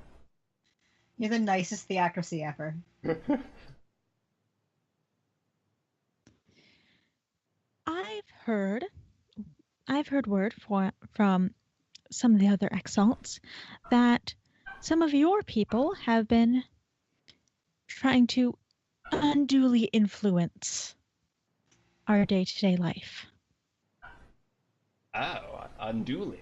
the nicest theocracy ever. I've heard word from some of the other exalts that some of your people have been trying to unduly influence our day-to-day life. Oh, unduly.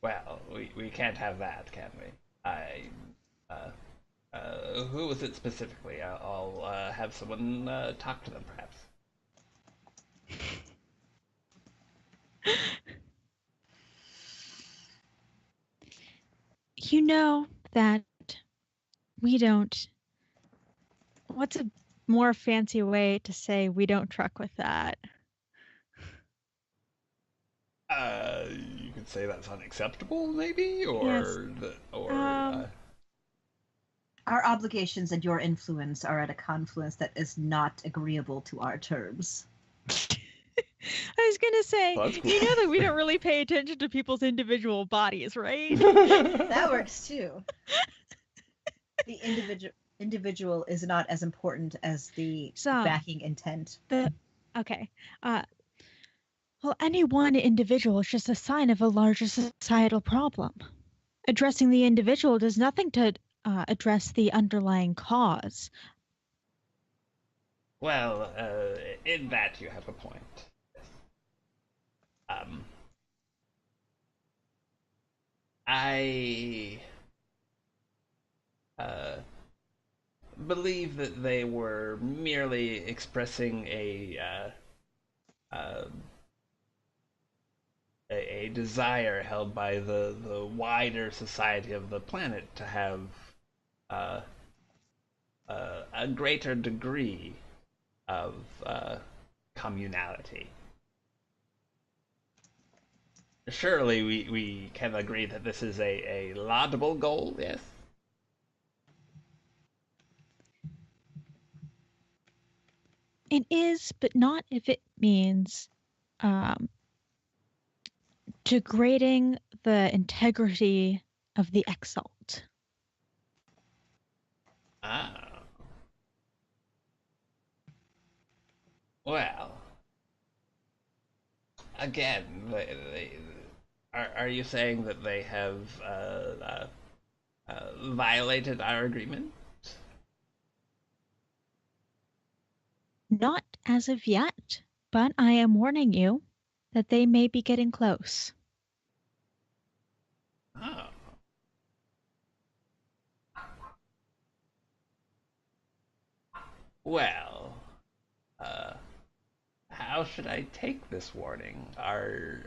Well, we can't have that, can we? Uh, who was it specifically? I'll have someone talk to them, perhaps. You know that we don't. What's a more fancy way to say we don't truck with that? You could say that's unacceptable, maybe, Yes. Our obligations and your influence are at a confluence that is not agreeable to our terms. I was gonna say, Well, that's cool. you know that we don't really pay attention to people's individual bodies, right? That works too. The individual is not as important as the backing intent. Okay. Well, any one individual is just a sign of a larger societal problem. Addressing the individual does nothing to address the underlying cause. Well, in that you have a point. I believe that they were merely expressing a desire held by the wider society of the planet to have uh, a greater degree of communality. Surely we can agree that this is a laudable goal, yes? It is, but not if it means degrading the integrity of the exalt. Ah. Well, again, are you saying that they have violated our agreement? Not as of yet, but I am warning you that they may be getting close. Oh. Well, how should I take this warning? Are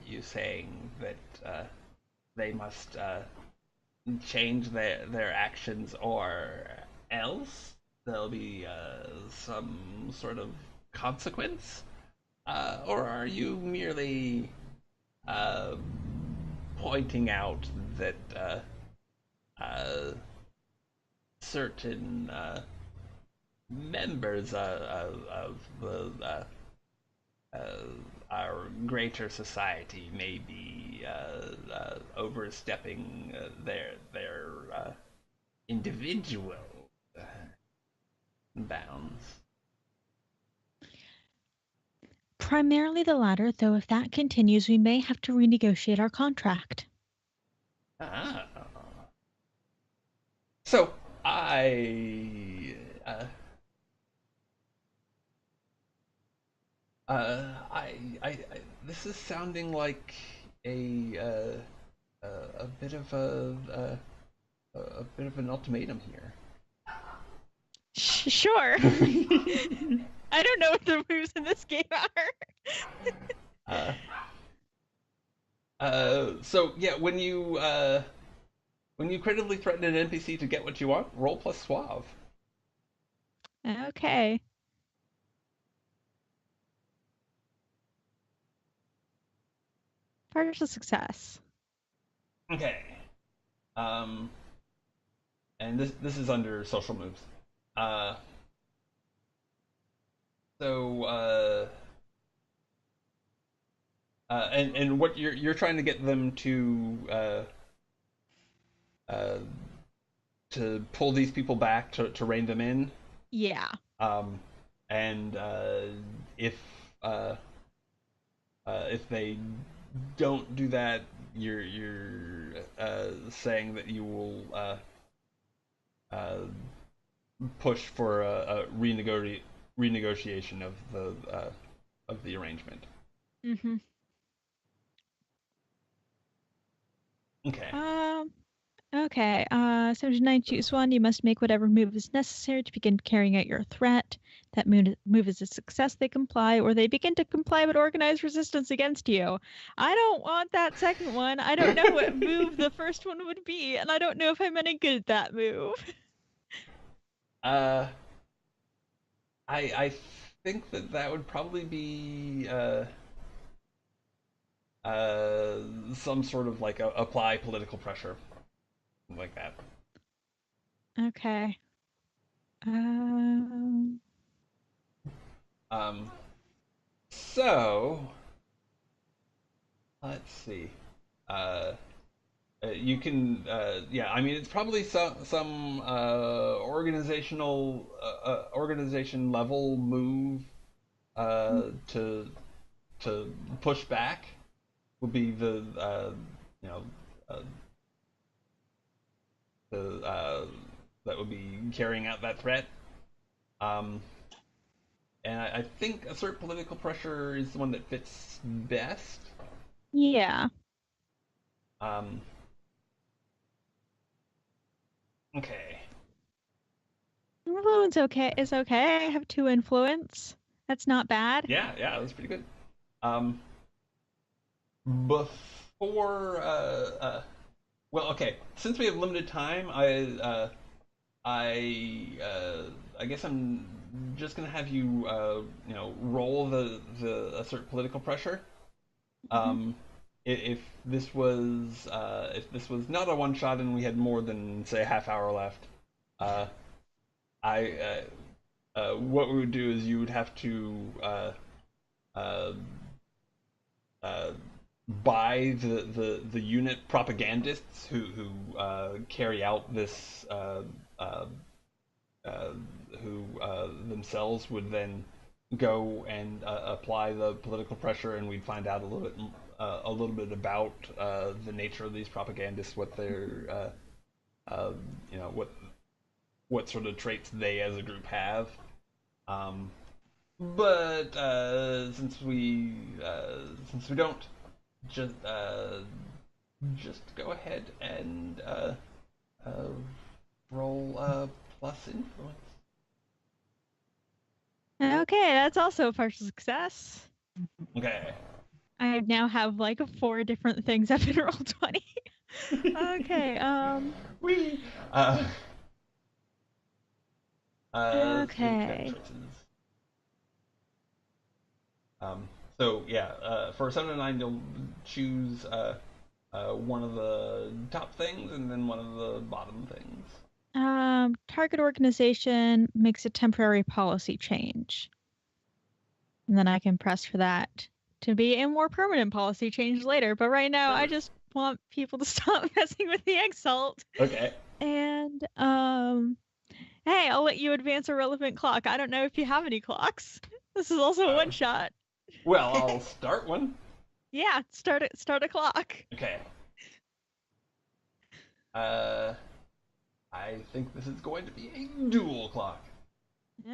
you saying that they must change their actions, or else there'll be some sort of consequence? Or are you merely uh, pointing out that uh, certain members of the uh, our greater society may be overstepping their individual uh, bounds? Primarily the latter, though if that continues, we may have to renegotiate our contract. Ah. So I this is sounding like a a bit of a bit of an ultimatum here. Sure. I don't know what the moves in this game are. So yeah, when you creditably threaten an NPC to get what you want, roll plus suave. Okay. Partial success. Okay. Um, and this is under social moves. Uh, so and what you're trying to get them uh, to pull these people back to rein them in. Yeah. Um, and if uh, if they don't do that, you're saying that you will uh, push for a renegotiation of the arrangement. Mm-hmm. Okay. Okay. 79, choose one. You must make whatever move is necessary to begin carrying out your threat. That move is a success, they comply, or they begin to comply but organize resistance against you. I don't want that second one. I don't know what move the first one would be, and I don't know if I'm any good at that move. Uh, I think that would probably be some sort of like apply political pressure, like that. Okay. Um, so let's see. Uh, you can, yeah. I mean, it's probably some organization level move to push back would be the you know uh, the that would be carrying out that threat. Um, and I think assert political pressure is the one that fits best. Yeah. Um, okay. Influence is okay. I have 2 influence. That's not bad. Yeah, yeah, that's pretty good. Um, before well, okay. Since we have limited time, I guess I'm just gonna have you roll the assert political pressure. Mm-hmm. If this was not a one shot and we had more than say a half hour left, uh, I what we would do is you would have to uh, uh, buy the unit propagandists who carry out this uh, uh, who themselves would then go and apply the political pressure, and we'd find out a little bit about the nature of these propagandists, what their what sort of traits they as a group have. Um, but since we don't, just go ahead and uh, roll plus influence. Okay, that's also a partial success. Okay. I now have like 4 different things up in roll 20. Okay, We. So you've got okay. choices. Um, so yeah, for 7 to 9, you'll choose one of the top things and then one of the bottom things. Target organization makes a temporary policy change. And then I can press for that to be a more permanent policy change later. But right now, I just want people to stop messing with the exalt. Okay. And hey, I'll let you advance a relevant clock. I don't know if you have any clocks. This is also a one shot. Well, I'll start one. Yeah, start a clock. Okay. Uh, I think this is going to be a dual clock.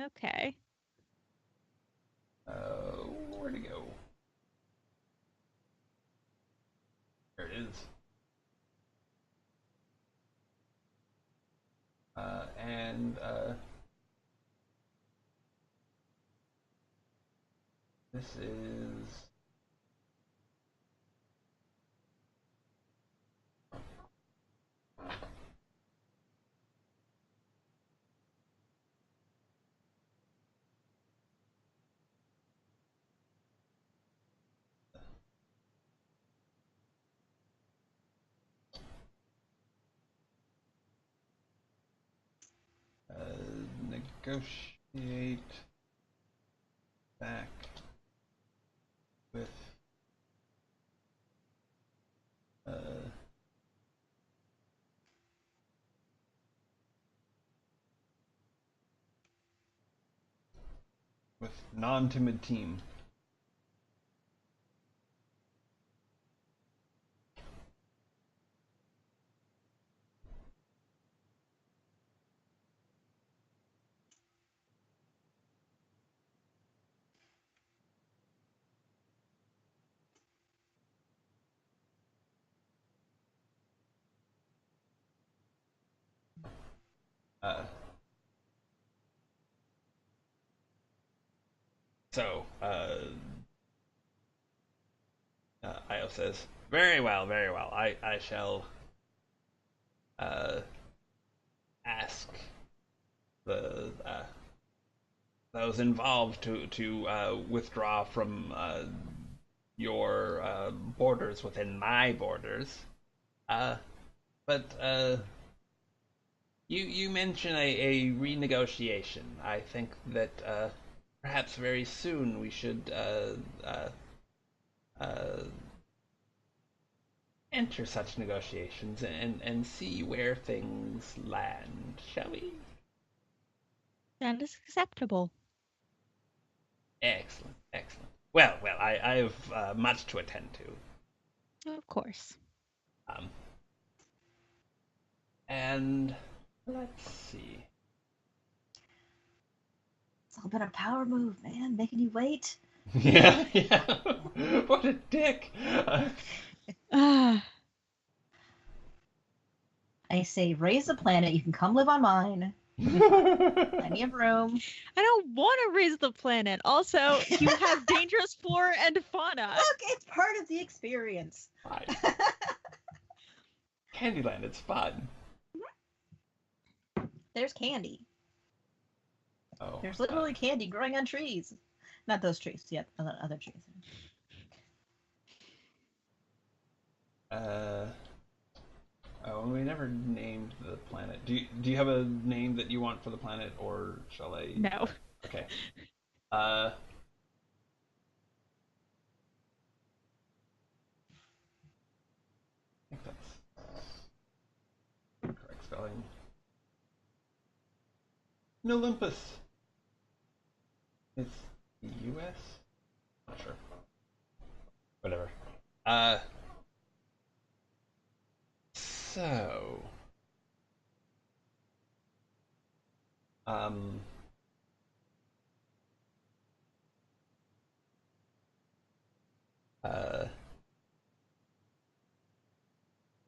Okay. Where to go? There it is. And this is negotiate back with uh, with non-timid team. Uh, so, Io says, very well, very well. I shall uh, ask the those involved to withdraw from your borders within my borders. Uh, but you mention a renegotiation. I think that perhaps very soon we should uh, enter such negotiations and see where things land, shall we? That is acceptable. Excellent, excellent. Well, I have much to attend to. Of course. Um, and let's see. It's all been a power move, man, making you wait. Yeah, yeah. What a dick. Ah, I say, raise the planet. You can come live on mine. Plenty of room. I don't want to raise the planet. Also, you have dangerous flora and fauna. Look, it's part of the experience. Fine. Candyland, it's fun. There's candy. Oh. There's literally candy growing on trees. Not those trees, yeah, other trees. Oh, we never named the planet. Do you have a name that you want for the planet, or shall I? No. Okay. I think that's correct spelling. Olympus. It's the U.S. Not sure. Whatever. So. Um. Uh.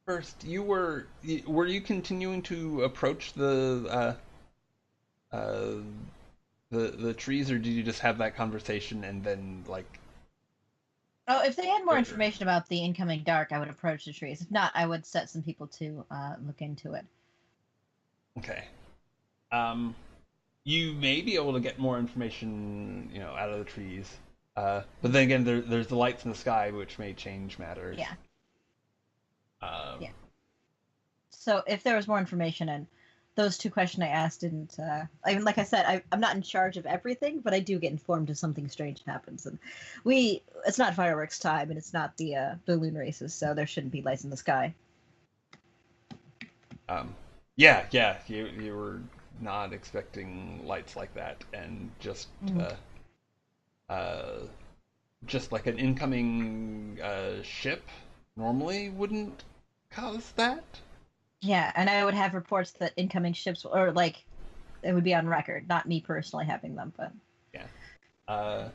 First, were you continuing to approach the the trees, or did you just have that conversation and then like? Oh, if they had more er, information about the incoming dark, I would approach the trees. If not, I would set some people to look into it. Okay. Um, you may be able to get more information, out of the trees. But then again, there's the lights in the sky, which may change matters. Yeah, Um, yeah. So if there was more information, and those two questions I asked didn't, like I said, I'm not in charge of everything, but I do get informed if something strange happens. And it's not fireworks time, and it's not the balloon races, so there shouldn't be lights in the sky. um, yeah, you were not expecting lights like that, and uh, just like an incoming ship normally wouldn't cause that. Yeah, and I would have reports that incoming ships, or like, it would be on record, not me personally having them, but Yeah. Uh,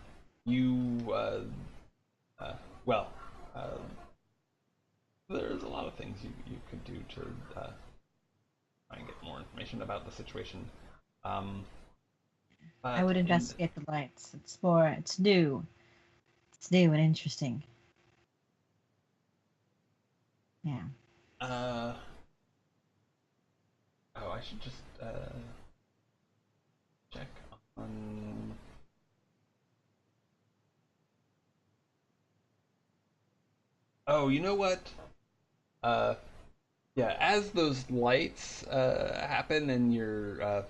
you uh, well, uh, there's a lot of things you could do to try and get more information about the situation. Um, I would in investigate the lights. It's new. It's new and interesting. Yeah. oh, I should just check on. Oh, you know what? Uh, yeah, as those lights happen and you're uh,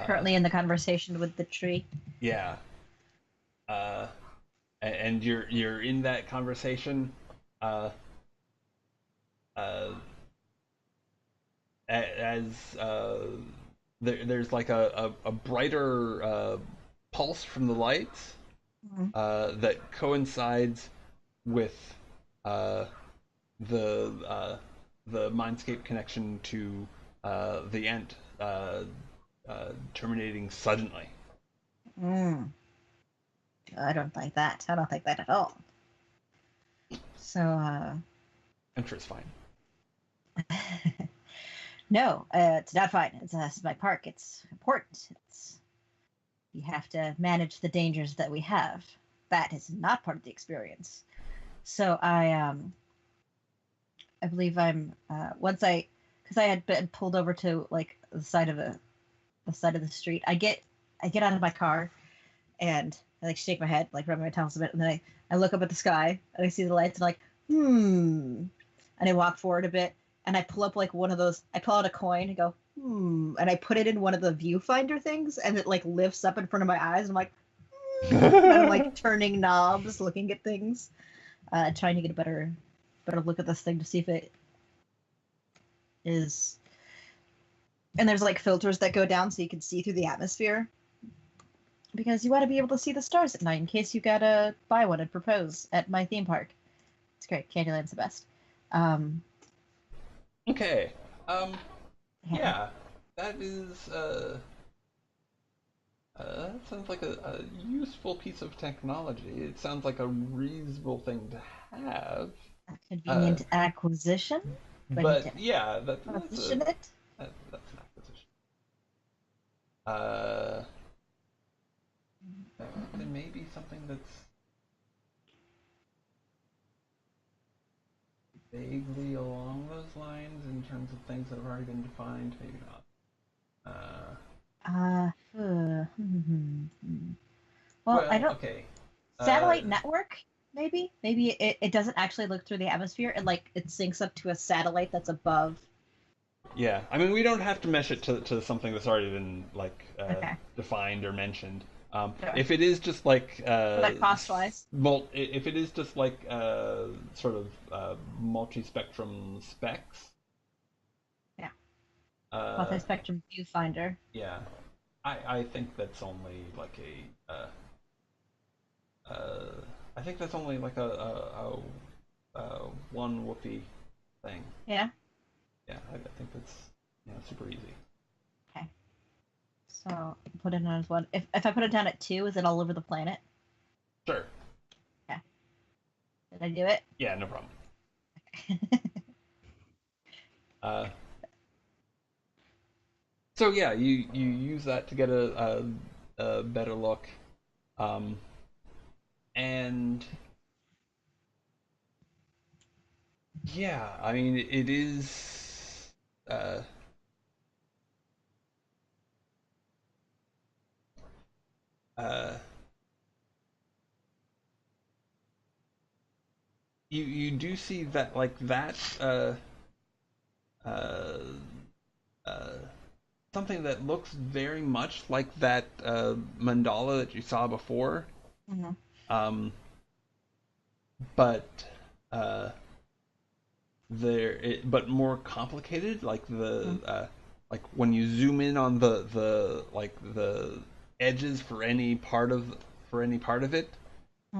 Currently in the conversation with the tree. yeah, uh, and you're in that conversation, uh, uh, as there's like a brighter pulse from the lights Mhm. that coincides with uh, the the mindscape connection to the end terminating suddenly. Mm. I don't like that. I don't like that at all. So, Enter's fine. no, it's not fine. It's my park. It's important. You have to manage the dangers that we have. That is not part of the experience. So I believe I'm because I had been pulled over to like the side of the street. I get out of my car and I like shake my head, like rub my temples a bit, and then I look up at the sky and I see the lights and I'm like, and I walk forward a bit and I pull up like one of those. I pull out a coin and go, and I put it in one of the viewfinder things, and it like lifts up in front of my eyes. And I'm like, and I'm like turning knobs, looking at things, trying to get a better look at this thing to see if it is. And there's like filters that go down so you can see through the atmosphere, because you want to be able to see the stars at night in case you gotta buy one and propose at my theme park. It's great. Candyland's the best. Um, Okay. yeah. Yeah, that is that sounds like a useful piece of technology. It sounds like a reasonable thing to have. A Uh, convenient acquisition. Do I need to but yeah, position it? that's an acquisition. Uh, there may be something that's vaguely along those lines in terms of things that have already been defined. Maybe not. Well, I Well, don't. okay. Uh, Satellite network, maybe. Maybe it doesn't actually look through the atmosphere. It syncs up to a satellite that's above. yeah, I mean, we don't have to mesh it to something that's already been like Okay. defined or mentioned. Sure. If it is just like Like cost wise. if it is just like sort of multi-spectrum specs, Yeah. uh, Multi-spectrum viewfinder. yeah, I think that's only like uh, I think that's only like a one whoopee thing. Yeah. Yeah, I think that's super easy. Okay. So put it on as one. If I put it down at 2, is it all over the planet? Sure. Yeah. Did I do it? Yeah, no problem. Uh, So yeah, you use that to get a better look, um, and yeah, I mean it is. Uh, uh, you do see that like that uh, uh, something that looks very much like that mandala that you saw before, Hmm. um, but uh, but more complicated. Like when you zoom in on the edges for any part of it,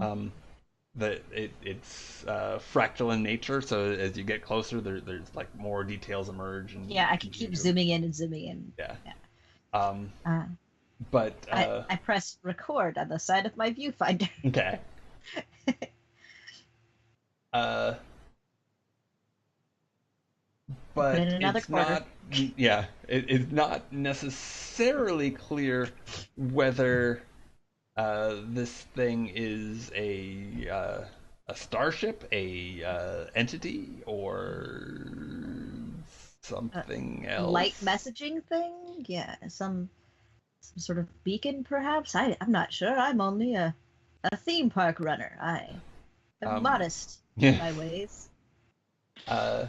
um, that it's fractal in nature. So as you get closer, there's like more details emerge, and Yeah, I you can can keep do it. zooming in and zooming in. Yeah. Yeah. Um, Uh, but I press record on the side of my viewfinder. okay. Uh, Put in but another it's quarter. not. Yeah, it's not necessarily clear whether this thing is a starship, a entity, or A something light else. messaging thing? Yeah, some sort of beacon, perhaps. I'm not sure. I'm only a theme park runner. I am Um, modest in yeah. my ways. Uh,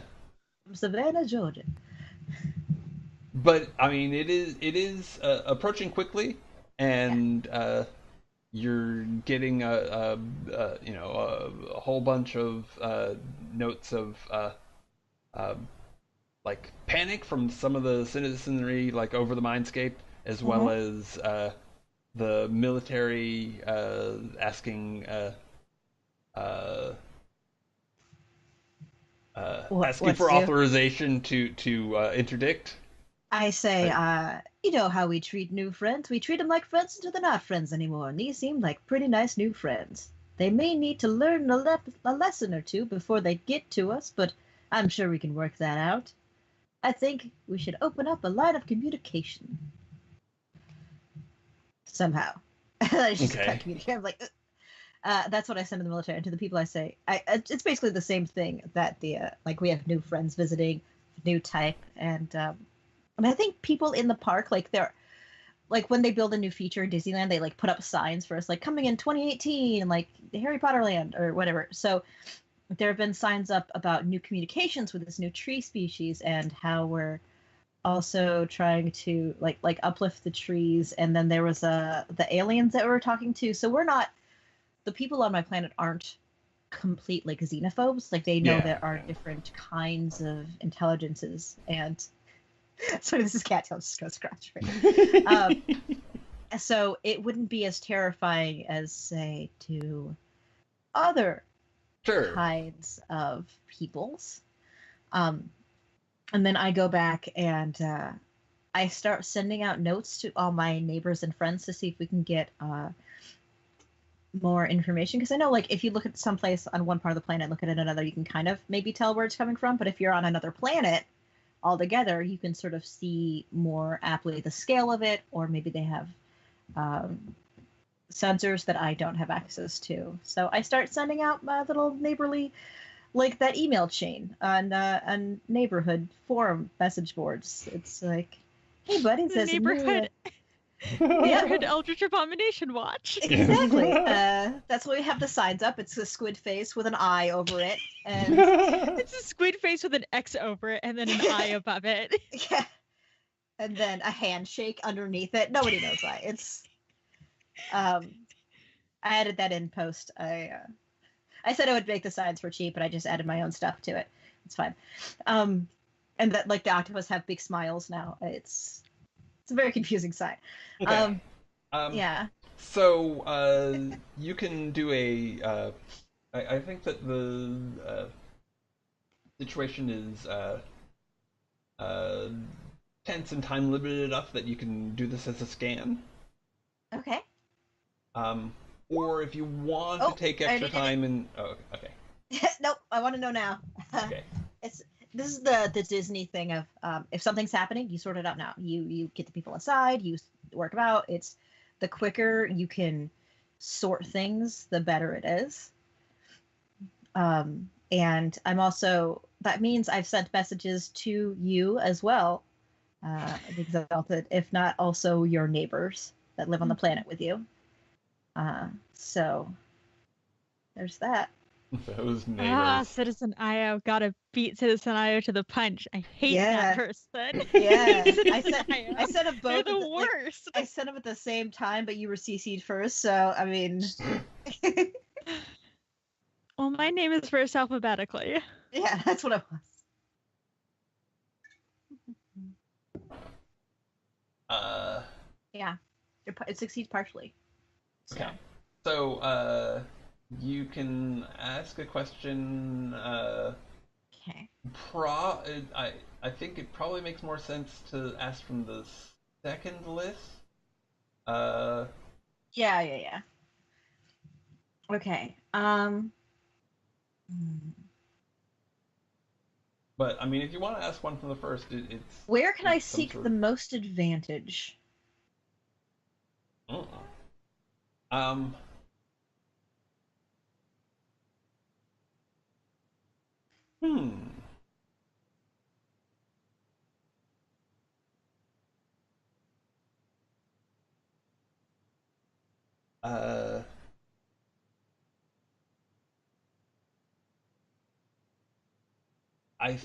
From Savannah, Georgia. but I mean, it is approaching quickly, Yeah. and you're getting a whole bunch of notes of uh, like panic from some of the citizenry like over the mindscape, as well Hmm. as the military uh, asking What for to do? authorization to interdict. I say, Uh, you know how we treat new friends. We treat them like friends until they're not friends anymore, and these seem like pretty nice new friends. They may need to learn a lesson or two before they get to us, but I'm sure we can work that out. I think we should open up a line of communication somehow. I just can't okay. communicate. I'm like, that's what I send to the military. And to the people I say, it's basically the same thing that the like we have new friends visiting, new type, and I think people in the park like they're like when they build a new feature in Disneyland, they like put up signs for us like coming in 2018, like Harry Potter Land or whatever. So there have been signs up about new communications with this new tree species and how we're also trying to like uplift the trees. And then there was the aliens that we were talking to. So we're not the people on my planet aren't complete like xenophobes. Like they know Yeah. there are Yeah. different kinds of intelligences and sorry, this is cattail just go scratch right now. So it wouldn't be as terrifying as say to other Sure. kinds of peoples. Um, and then I go back and I start sending out notes to all my neighbors and friends to see if we can get more information. Because I know, like, if you look at some place on one part of the planet, look at another, you can kind of maybe tell where it's coming from. But if you're on another planet altogether, you can sort of see more aptly the scale of it, or maybe they have um, sensors that I don't have access to. So I start sending out my little neighborly, like that email chain on neighborhood forum message boards. It's like, hey buddy, The there's a new yep, neighborhood Eldritch Abomination watch. exactly. That's why we have the signs up. It's a squid face with an eye over it, and It's a squid face with an X over it and then an eye above it. yeah, and then a handshake underneath it. Nobody knows why. It's um, I added that in post. I said I would make the signs for cheap, but I just added my own stuff to it. It's fine. Um, and that like the octopus have big smiles now. It's a very confusing sign. Okay. Um, Um, yeah. so you can do a. I think that the situation is uh, tense and time limited enough that you can do this as a scan. Okay. Um, or if you want to Oh, take I extra already did time and oh, okay, it. Nope. I want to know now. okay. It's this is the Disney thing of if something's happening, you sort it out now. You get the people aside, you work them out. It's the quicker you can sort things, the better it is. And I'm also that means I've sent messages to you as well, the Exalted, if not also your neighbors that live on the planet with you. So there's that. Those Ah, neighbors. Citizen Io. Gotta beat Citizen Io to the punch. I hate that Yeah, person. yeah. Citizen Io. I sent them They're both the like worst. I sent them at the same time, but you were CC'd first. So I mean, Well, my name is first alphabetically. yeah, that's what it was. Uh, Yeah, it succeeds partially. So okay. So, you can ask a question. okay. Pro, I think it probably makes more sense to ask from the second list. Uh, Yeah. Okay. but I mean, if you want to ask one from the first, Where can I it's some seek sort the of. most advantage? Mm. Um. Hmm. Uh. I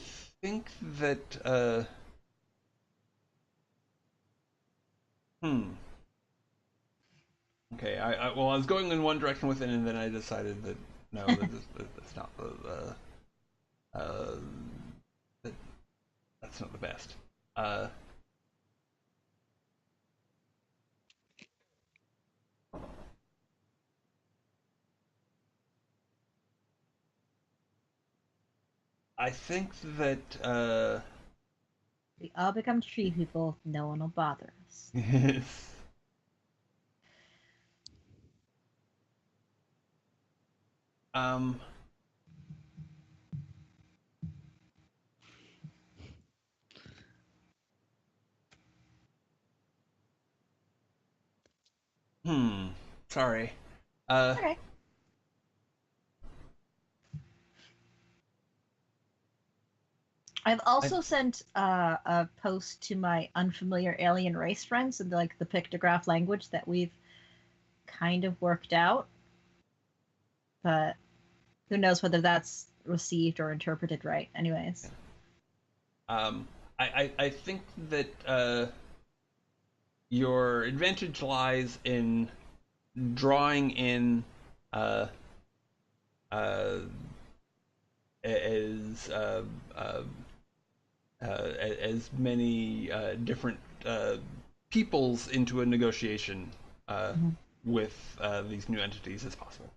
think that. Hmm. Okay. Well, I was going in one direction with it, and then I decided that no, that's not uh, that, that's not the best. Uh. I think that We all become tree people. No one will bother us. um sorry. Uh Okay. I've I also sent a post to my unfamiliar alien race friends in like the pictograph language that we've kind of worked out, but who knows whether that's received or interpreted right. Anyways. um I think that your advantage lies in drawing in uh uh as uh, as many different peoples into a negotiation uh, Mhm. with these new entities as possible.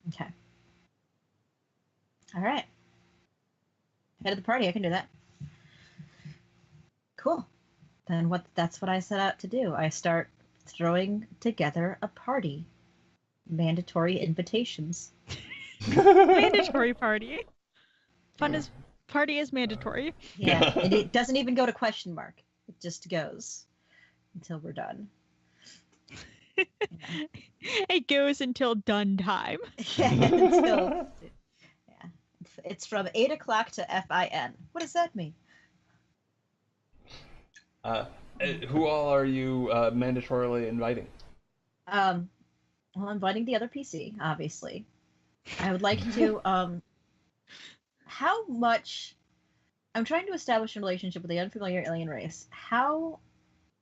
Okay. All right. Head of the party. I can do that. Cool. Then that's what I set out to do. I start throwing together a party. Mandatory invitations. Mandatory party. Fun is party is mandatory. Yeah, and it doesn't even go to question mark. It just goes until we're done. Yeah, It goes until done time. yeah until yeah. It's from 8 o'clock to FIN. What does that mean? uh, who all are you mandatorily inviting? Um, well, I'm inviting the other PC, obviously. I would like to how much I'm trying to establish a relationship with the unfamiliar alien race. How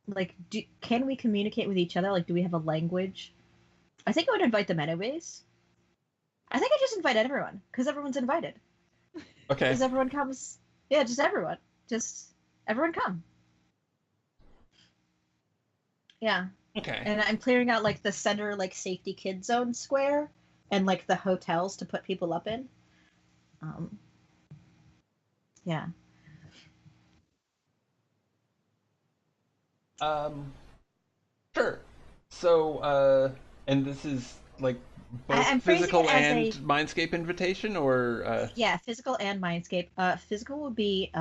like can we communicate with each other? Like, do we have a language? I think I would invite them anyways. I think I just invite everyone because everyone's invited. Okay. Because everyone comes. Yeah, just everyone. Just everyone come. Yeah. Okay. And I'm clearing out like the center like safety kid zone square and like the hotels to put people up in. Um yeah. Um, sure. So, and this is like both I'm phrasing physical it as and a Mindscape invitation, or yeah, physical and mindscape. Physical would be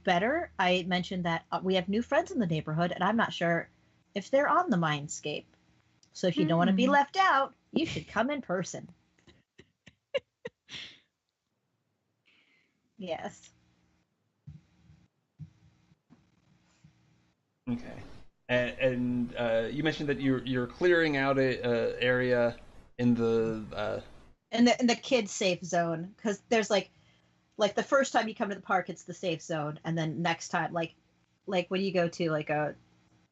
better. I mentioned that we have new friends in the neighborhood, and I'm not sure if they're on the mindscape. So if you don't want to be Hmm. left out, you should come in person. Yes. okay. And you mentioned that you're clearing out a area in the In the kids safe zone, because there's like the first time you come to the park, it's the safe zone, and then next time, like when you go to like a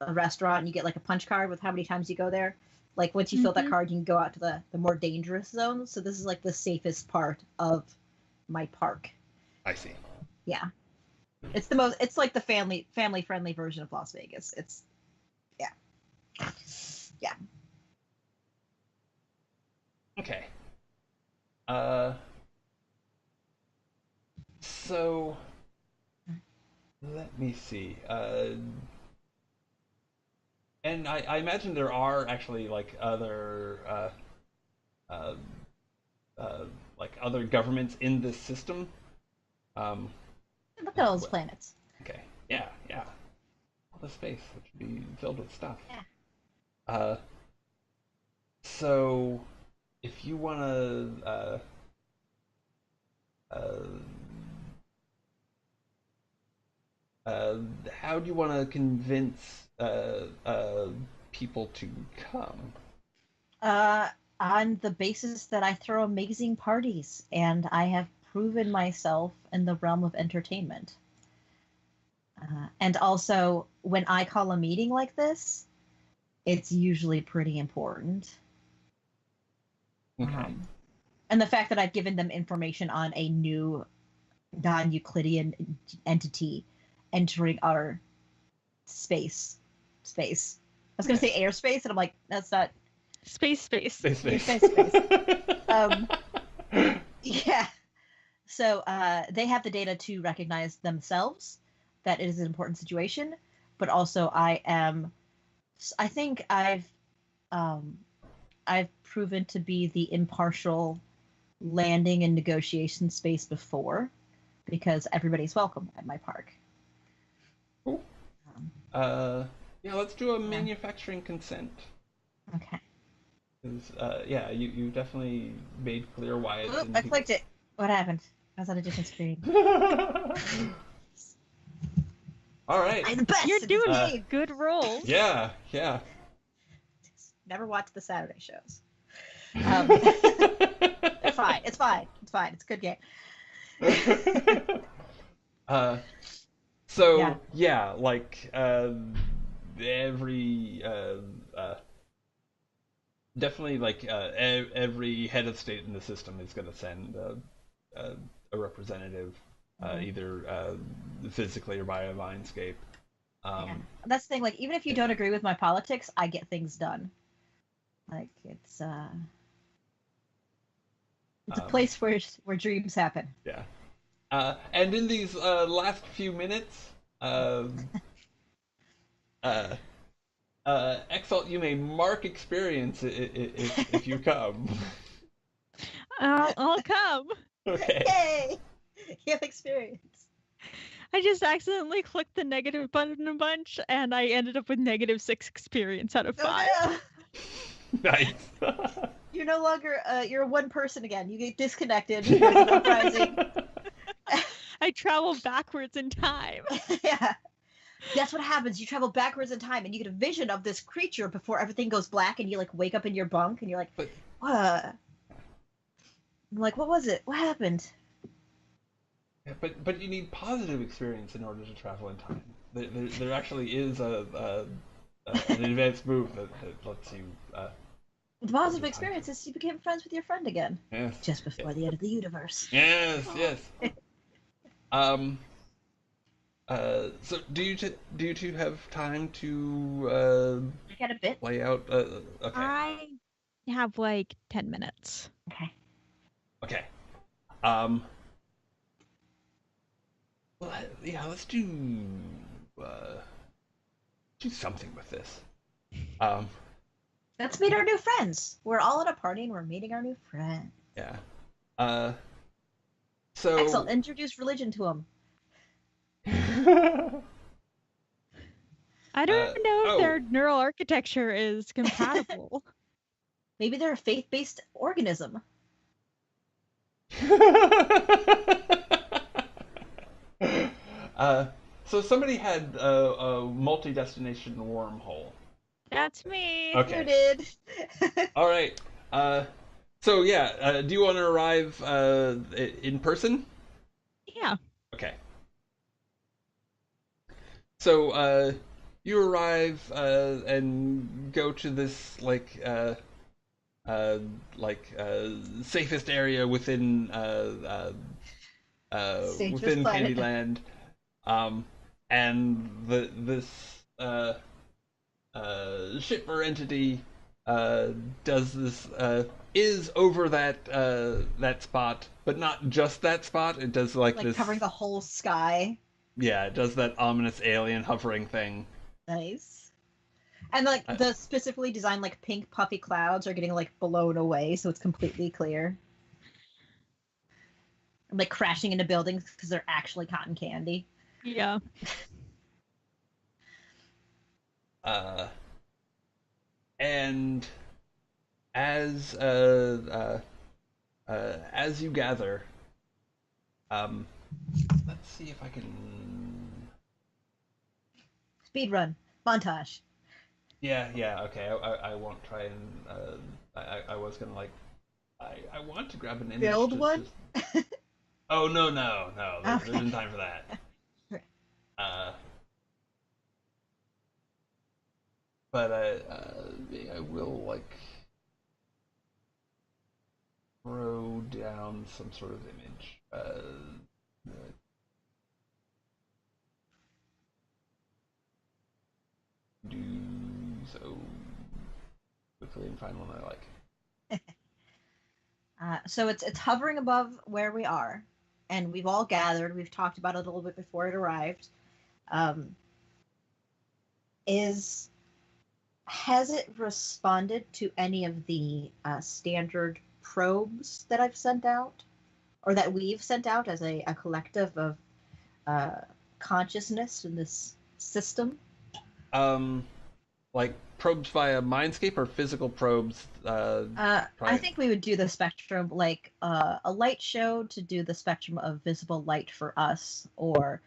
restaurant and you get like a punch card with how many times you go there. Like once you fill that Hmm. card, you can go out to the more dangerous zone. So this is like the safest part of my park. I see. Yeah, it's the most. It's like the family friendly version of Las Vegas. It's yeah, yeah. Okay. Uh, so let me see. And I imagine there are actually like other uh, uh, like other governments in this system. Um, Look at all those planets. okay. Yeah, yeah. All the space that should be filled with stuff. Yeah. Uh, so if you want to uh, uh, how do you want to convince people to come? Uh, on the basis that I throw amazing parties and I have proven myself in the realm of entertainment. And also, when I call a meeting like this, it's usually pretty important. Okay. And the fact that I've given them information on a new non-Euclidean entity entering our space. I was going to say airspace, and I'm like, that's not Space. Space, space. space. Um, yeah. So they have the data to recognize themselves that it is an important situation, but also I think um, I've proven to be the impartial landing and negotiation space before because everybody's welcome at my park. Cool. Um, Yeah, let's do a yeah. manufacturing consent. Okay. 'Cause, yeah, you definitely made clear why it Oop, didn't. I clicked it. What happened? I was on a different screen. All right. I'm the best You're at this doing game. good rolls. Yeah, yeah. Never watched the Saturday shows. They're fine. It's fine. It's fine. It's a good game. uh, Yeah. so yeah, like every definitely like every head of state in the system is going to send a representative, Mhm. either physically or via Mindscape. Yeah. Um, That's the thing. Like, even if you don't agree with my politics, I get things done. Like, it's a um, place where dreams happen. yeah. And in these last few minutes, um, uh, Exalt, you may mark experience if you come. I'll come. Okay. Yay! You have experience. I just accidentally clicked the negative button a bunch, and I ended up with -6 experience out of 5. Oh no! Nice. You're no longer you're one person again. You get disconnected. You go to the uprising. I travel backwards in time. Yeah. That's what happens. You travel backwards in time and you get a vision of this creature before everything goes black and you like wake up in your bunk and you're like, But what? I'm like, what was it? What happened? but you need positive experience in order to travel in time. There actually is an advanced move that lets you. The positive experience is you became friends with your friend again. Yes. Just before the end of the universe. Yes. Yes. Um. So do you two have time to I got a bit. lay out? Okay. I have like 10 minutes. Okay. Okay. Um. Well, yeah. Let's uh, do something with this. Um. Let's meet our new friends. We're all at a party and we're meeting our new friends. Yeah. Uh, so Excellent. Introduce religion to them. I don't know if oh. their neural architecture is compatible. Maybe they're a faith-based organism. uh, so somebody had a multi-destination wormhole. That's me. Okay. You did. All right. So yeah, do you want to arrive in person? Yeah. Okay. So you arrive and go to this safest area within planet. Candyland, and this ship or entity does this is over that spot, but not just that spot. It does Like this, covering the whole sky. yeah, it does that ominous alien hovering thing. Nice. And like Uh, the specifically designed like pink puffy clouds are getting like blown away, so it's completely clear. And, like crashing into buildings because they're actually cotton candy. Yeah. And as you gather, let's see if I can. Speed run montage. Yeah, okay. I won't try and. I was gonna I want to grab an image. Build one? Oh no. There isn't time for that. But I will throw down some sort of image. Do so quickly and find one I like. So it's hovering above where we are, and we've all gathered. We've talked about it a little bit before it arrived. Has it responded to any of the standard probes that I've sent out, or that we've sent out as a collective of consciousness in this system? Like probes via Mindscape or physical probes? I think we would do the spectrum, like a light show to do the spectrum of visible light for us, or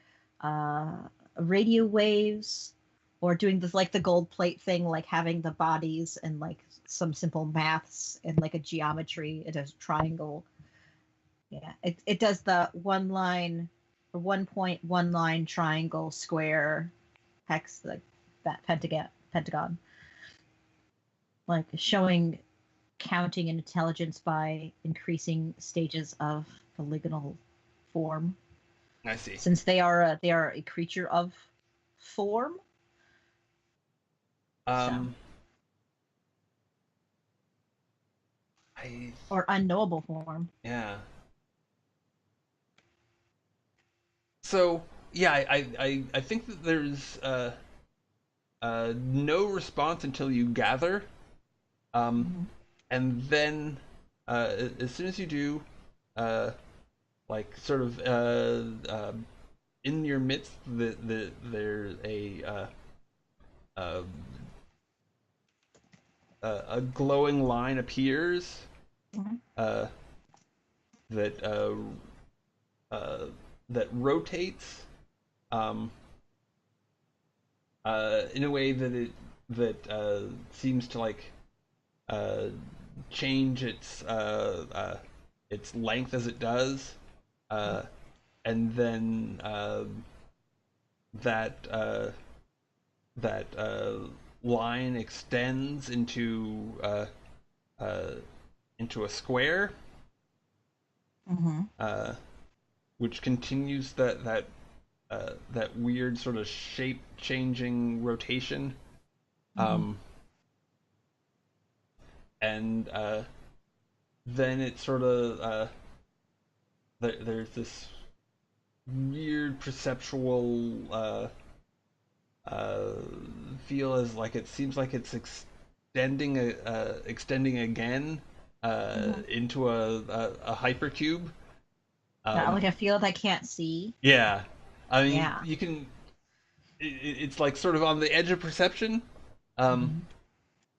radio waves, or doing this like the gold plate thing, like having the bodies and like some simple maths and like a geometry. It does triangle. Yeah, it does the one line, or 1.1 line triangle square hex, like that pentagon, like showing counting and intelligence by increasing stages of polygonal form. I see. Since they are a creature of form. Or unknowable form. Yeah. So yeah, I think that there's no response until you gather, and then as soon as you do, sort of in your midst, there's a glowing line appears that that rotates in a way that seems to change its length as it does, and then that line extends into a square, which continues that weird sort of shape changing rotation, and then it sort of there's this weird perceptual feel as like it seems like it's extending again Mhm. into a hypercube. Like Um, a field I can't see. yeah, I mean Yeah. you can. It's like sort of on the edge of perception. Um,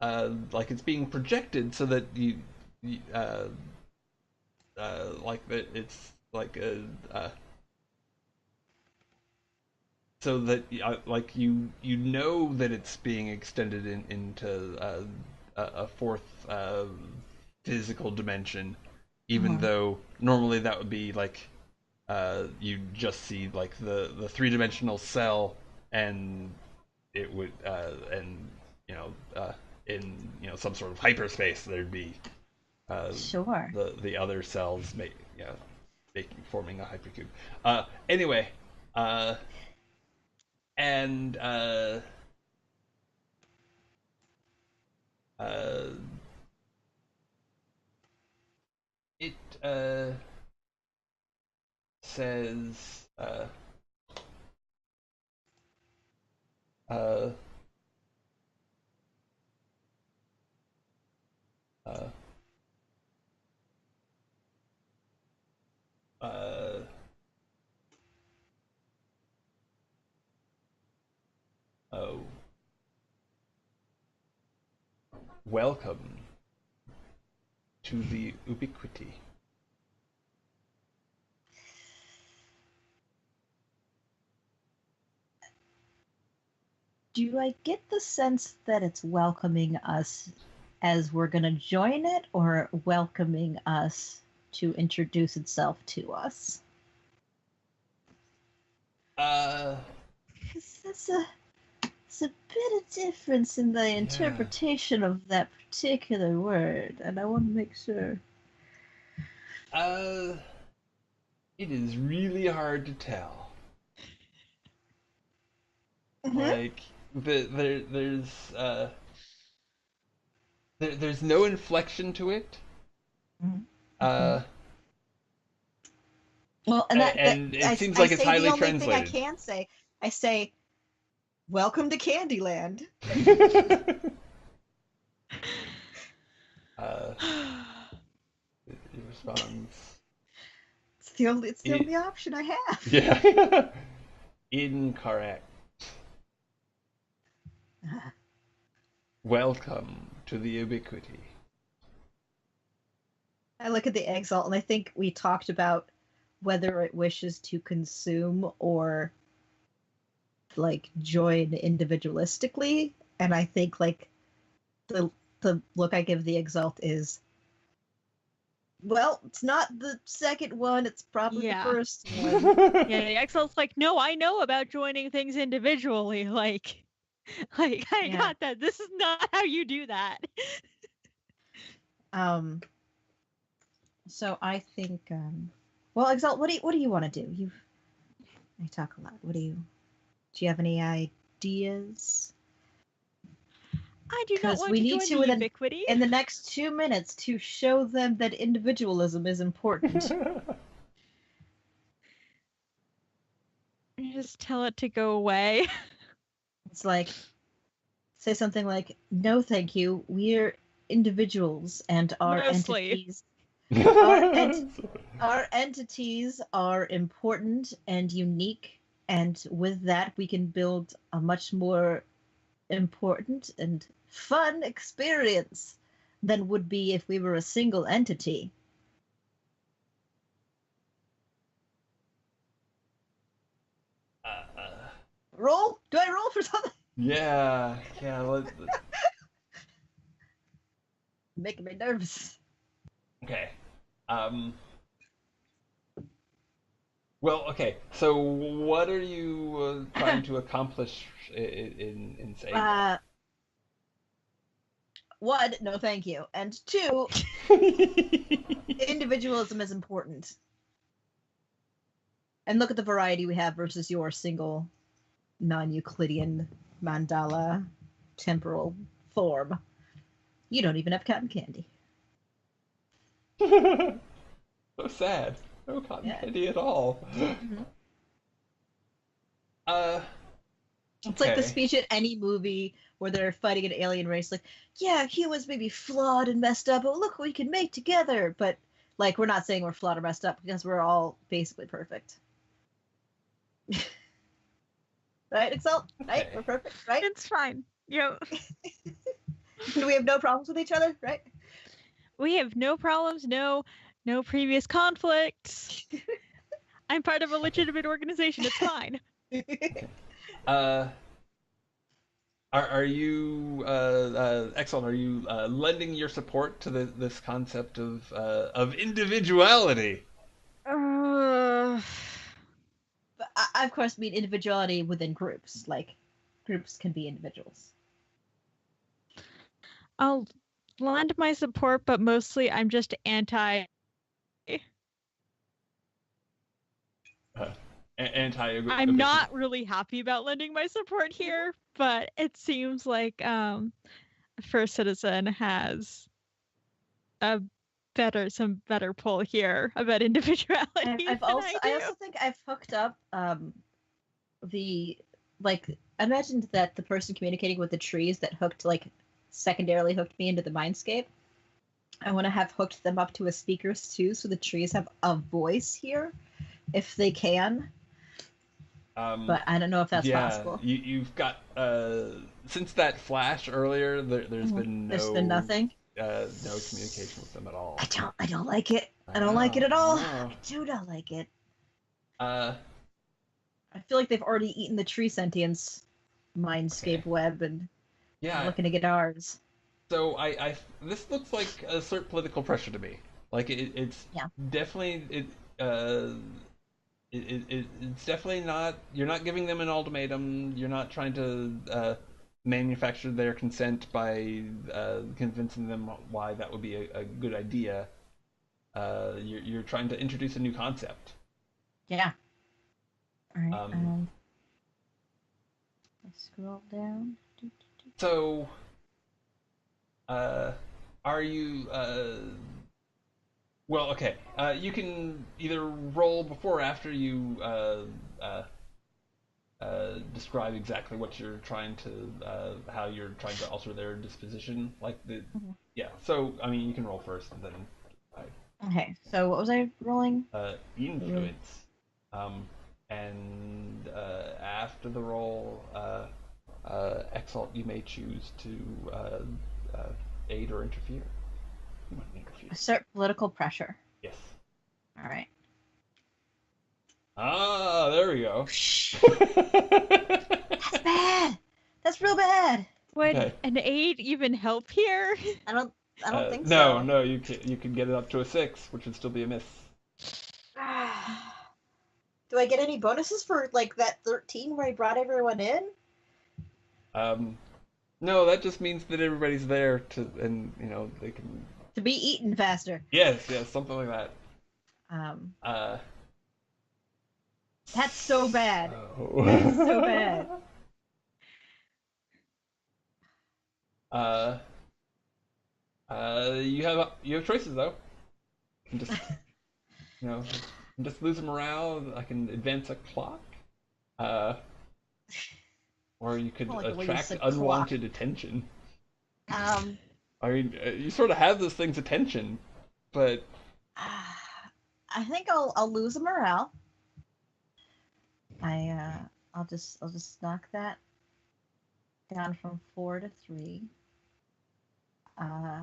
Mhm. like it's being projected so that you like that it's like a so that like you know that it's being extended into a fourth physical dimension, even Mhm. though normally that would be like you just see like the three-dimensional cell, and it would and you know in some sort of hyperspace there'd be uh, Sure. the other cells making forming a hypercube. Anyway, uh, and uh, it says uh, uh, uh, oh, welcome to the ubiquity. Do I get the sense that it's welcoming us as we're going to join it or welcoming us to introduce itself to us? Uh, 'Cause it's a bit of difference in the yeah. interpretation of that particular word, and I want to make sure. Uh, it is really hard to tell. Mm-hmm. Like there's no inflection to it. Mm-hmm. Uh, Well, and and it seems I like it's say the highly only thing I translated. can say. I say, "Welcome to Candyland." uh, it responds. It's the It, only option I have. yeah. Incorrect. Welcome to the ubiquity. I look at the exalt and I think we talked about whether it wishes to consume or like join individualistically. And I think like the the look I give the exalt is, well, it's not the second one, it's probably the Yeah. first one. Yeah, the Excel's like, no, I know about joining things individually. Like I Yeah. got that. This is not how you do that. Um so I think well, exalt, what do you want to do? I talk a lot. Do you have any ideas? I do not Because want we to need join the to ubiquity. in the next 2 minutes to show them that individualism is important. Just tell it to go away. It's like say something like, "No, thank you. We're individuals, and Mostly. our ent- our entities are important and unique, and with that, we can build a much more important and fun experience than would be if we were a single entity." Roll? Do I roll for something? yeah, yeah. Making me nervous. Okay. Um. Well, okay. So, what are you trying to accomplish in saying Uh, one, no, thank you, and two, that? individualism is important. And look at the variety we have versus your single non-Euclidean mandala temporal form. You don't even have cotton candy. So sad. No cotton Yeah. candy at all. Mm-hmm. Uh, It's like the Okay. speech in any movie where they're fighting an alien race, like, yeah, humans may be flawed and messed up, but look what we can make together. But like, we're not saying we're flawed or messed up because we're all basically perfect, right? Excel, right? Okay. We're perfect, right? It's fine. Yep. We have no problems with each other, right? We have no problems, no previous conflicts. I'm part of a Okay. legitimate organization. It's fine. Okay. Uh, are you excellent? Are you lending your support to this concept of individuality? Uh, But I, of course, mean individuality within groups. Like, groups can be individuals. I'll lend my support, but mostly I'm just anti. Uh, I'm Okay. not really happy about lending my support here, but it seems like First Citizen has a some better pull here about individuality than I I do. also think I've hooked up the like I imagined that the person communicating with the trees that hooked like secondarily hooked me into the mindscape. I want to have hooked them up to a speakers too, so the trees have a voice here if they can. Um, But I don't know if that's yeah, possible. you've got since that flash earlier, there's Mhm. been There's been nothing. no communication with them at all. I don't like it. I I don't like it know, at I all. know. I do not like it. Uh, I feel like they've already eaten the tree sentience okay. mindscape web and are Yeah, looking to get ours. so this looks like assert political pressure to me. Like it's Yeah. definitely uh it's definitely not. You're not giving them an ultimatum. You're not trying to manufacture their consent by convincing them why that would be a good idea. You're trying to introduce a new concept. Yeah. All right. Um, Let's scroll down. so, uh, are you? Well, okay. You can either roll before or after you uh, describe exactly what you're trying to, how you're trying to alter their disposition. Like the, Mhm. yeah. So, I mean, you can roll first, and then Okay. So what was I rolling? influence. Um, and after the roll, exalt, you may choose to uh, aid or interfere. You might interfere. Assert political pressure. Yes. All right. Ah, there we go. That's bad. That's real bad. Would Okay. an aid even help here? I don't. I don't think No, so. no, you can get it up to a 6, which would still be a miss. Do I get any bonuses for like that 13 where I brought everyone in? Um, no, that just means that everybody's there to, and they can. To be eaten faster. Yes, yes, something like that. Um, Uh, that's so bad. so... That is so bad. uh, you have choices though. You can just just lose morale. I can advance a clock. Uh, or you I could don't like the way you attract said clock. unwanted attention. Um, I mean, you sort of have this thing's attention, but I think I'll lose a morale. I'll just knock that down from 4 to 3. Uh,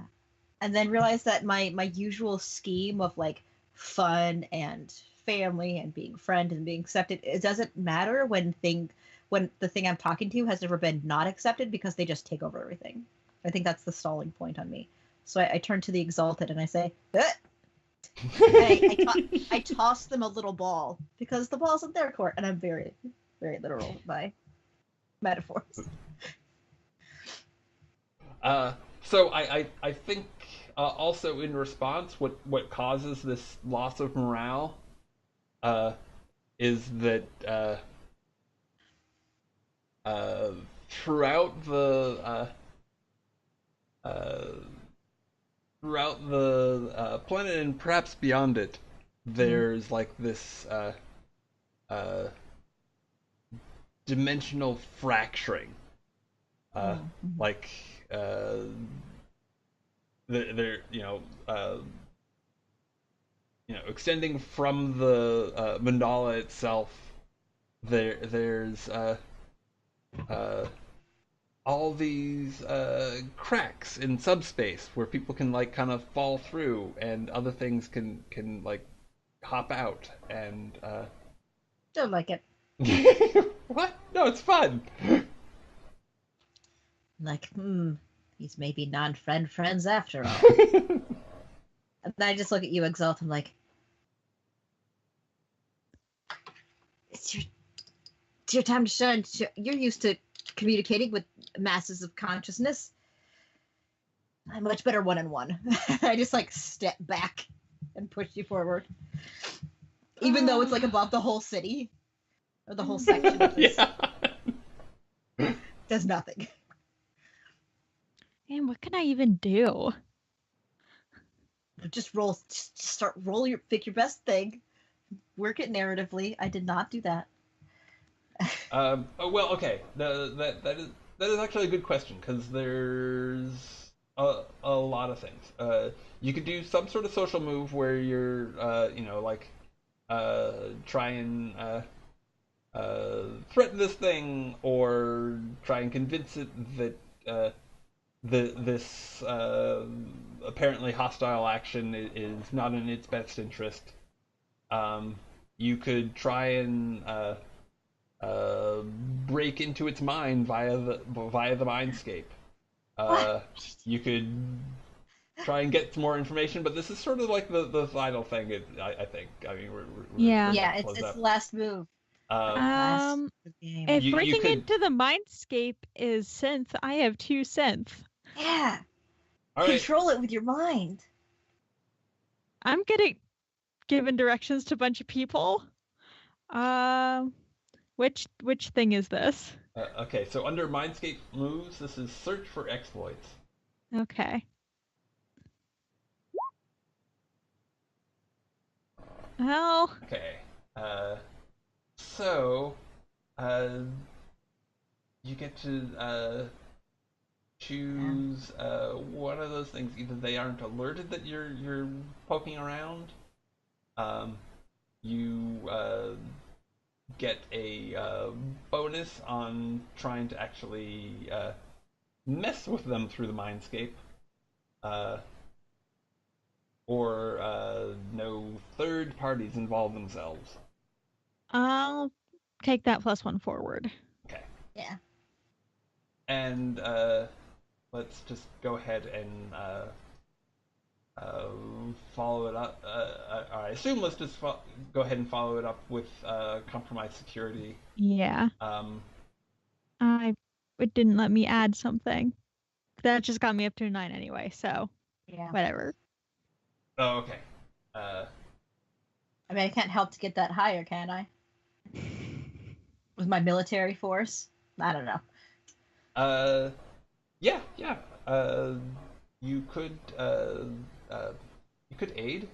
and then realize that my usual scheme of like fun and family and being friend and being accepted, it doesn't matter when the thing I'm talking to has never been not accepted because they just take over everything. I think that's the stalling point on me. So I turn to the exalted and I say, and I toss them a little ball because the ball's in their court, and I'm very, very literal with my metaphors. So I think also in response, what causes this loss of morale uh, is that uh, throughout uh, the planet and perhaps beyond it, Mhm. there's like this uh, dimensional fracturing. Mm-hmm. Like they're extending from the mandala itself. There's uh, all these cracks in subspace where people can like kind of fall through, and other things can like hop out and. Don't like it. What? No, it's fun. Like, these may be non-friend friends after all. And then I just look at you, Exalt. I'm like, it's your time to shine. You're used to communicating with masses of consciousness. I'm much better one-on-one. I just like step back and push you forward, even though it's like above the whole city or the whole section of this. Yeah. Does nothing. Man, what can I even do? Just roll. Just start roll pick your best thing. Work it narratively. I did not do that. Oh, well, okay. That is actually a good question because there's a lot of things. You could do some sort of social move where you're like try and threaten this thing or try and convince it that this apparently hostile action is not in its best interest. You could try and break into its mind via the mindscape. You could try and get some more information, but this is sort of like the final thing. I think. I mean, Yeah. Yeah, it's the last move. Last game. If You breaking could- into the mindscape is synth, I have 2 synth. Yeah. All right. Control it with your mind. I'm getting given directions to a bunch of people. Which thing is this? Okay, so under Mindscape moves, this is search for exploits. Okay. Well. Okay. So, you get to choose one of those things. Either they aren't alerted that you're poking around. You get a bonus on trying to actually mess with them through the mindscape. Or no third parties involve themselves. I'll take that +1 forward. Okay. Yeah. And let's just go ahead and follow it up. I assume let's just go ahead and follow it up with compromised security. Yeah. It didn't let me add something. That just got me up to a 9 anyway, so Yeah. whatever. Oh, okay. I mean, I can't help to get that higher, can I? With my military force? I don't know. Yeah. You could aid.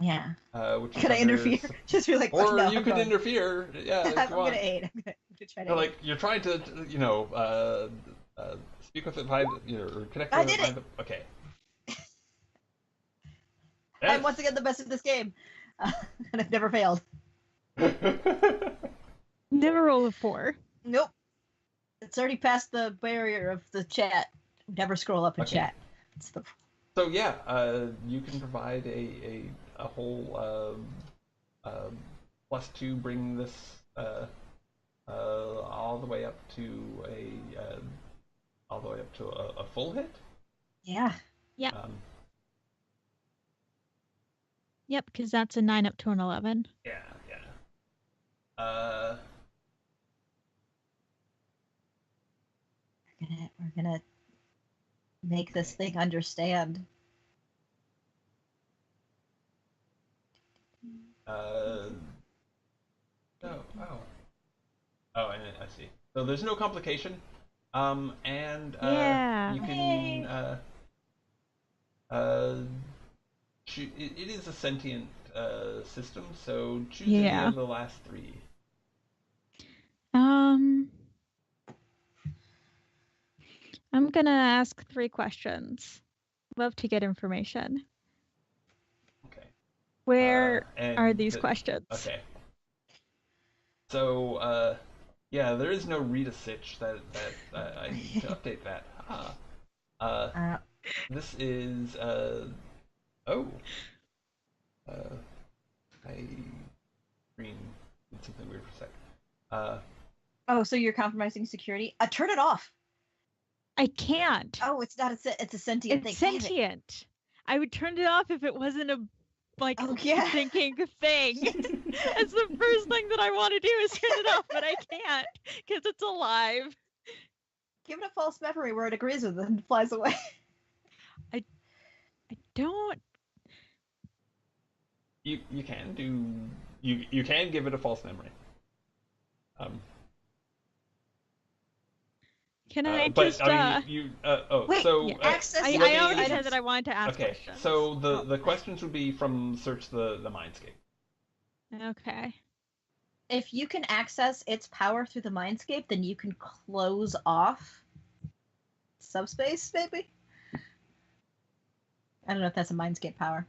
Yeah. Which Could I interfere? Just be like, or no, you I'm could going. interfere. Yeah, if I'm you want. gonna aid. I'm gonna try to aid. Like you're trying to, speak with it behind, or connect I with it did behind. Okay. I'm once again the best at this game, and I've never failed. Never roll a 4. Nope. It's already past the barrier of the chat. Never scroll up in chat. It's the... So yeah, you can provide a whole +2, bring this all the way up to a full hit. Yeah. Yep. Yep, because that's a 9 up to an 11. Yeah. We're gonna make this thing understand. Oh, and I see. So there's no complication. And Yeah. you can it is a sentient system, so choose any Yeah. of the last 3. Um, I'm gonna ask 3 questions. Love to get information. Okay. Where are And these questions? okay. So, yeah, there is no Rita Sitch. I need to update that. Uh, This is oh, uh, I green did something weird for a sec. Uh, oh, so you're compromising security? Turn it off. I can't. Oh, it's not. It's a sentient thing. It's Damn it. sentient. I would turn it off if it wasn't a Oh, yeah. thinking thing. It's the first thing that I want to do is turn it off, but I can't because it's alive. Give it a false memory where it agrees with it and flies away. I don't. you can do you can give it a false memory. Can I But just? I mean, Wait, so yeah. access. I already said that I wanted to ask okay. questions. So the questions would be from search the mindscape. Okay. If you can access its power through the mindscape, then you can close off subspace, maybe? I don't know if that's a mindscape power.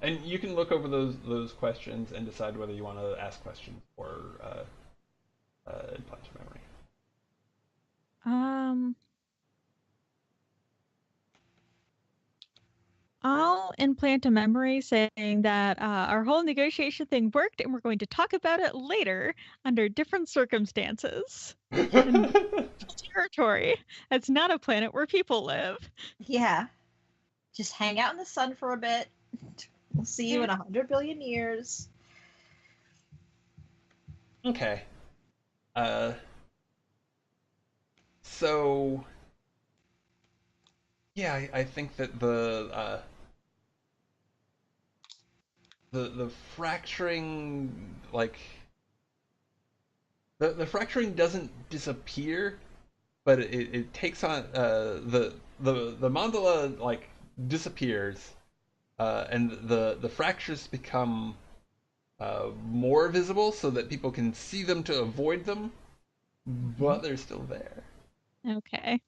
And you can look over those questions and decide whether you want to ask questions or implant memory. I'll implant a memory saying that our whole negotiation thing worked and we're going to talk about it later under different circumstances. Territory. It's not a planet where people live. Yeah. Just hang out in the sun for a bit. We'll see you in 100 billion years. Okay. So yeah, I think that the fracturing, like the fracturing doesn't disappear, but it takes on the mandala like disappears, and the fractures become more visible so that people can see them to avoid them, but they're still there. Okay.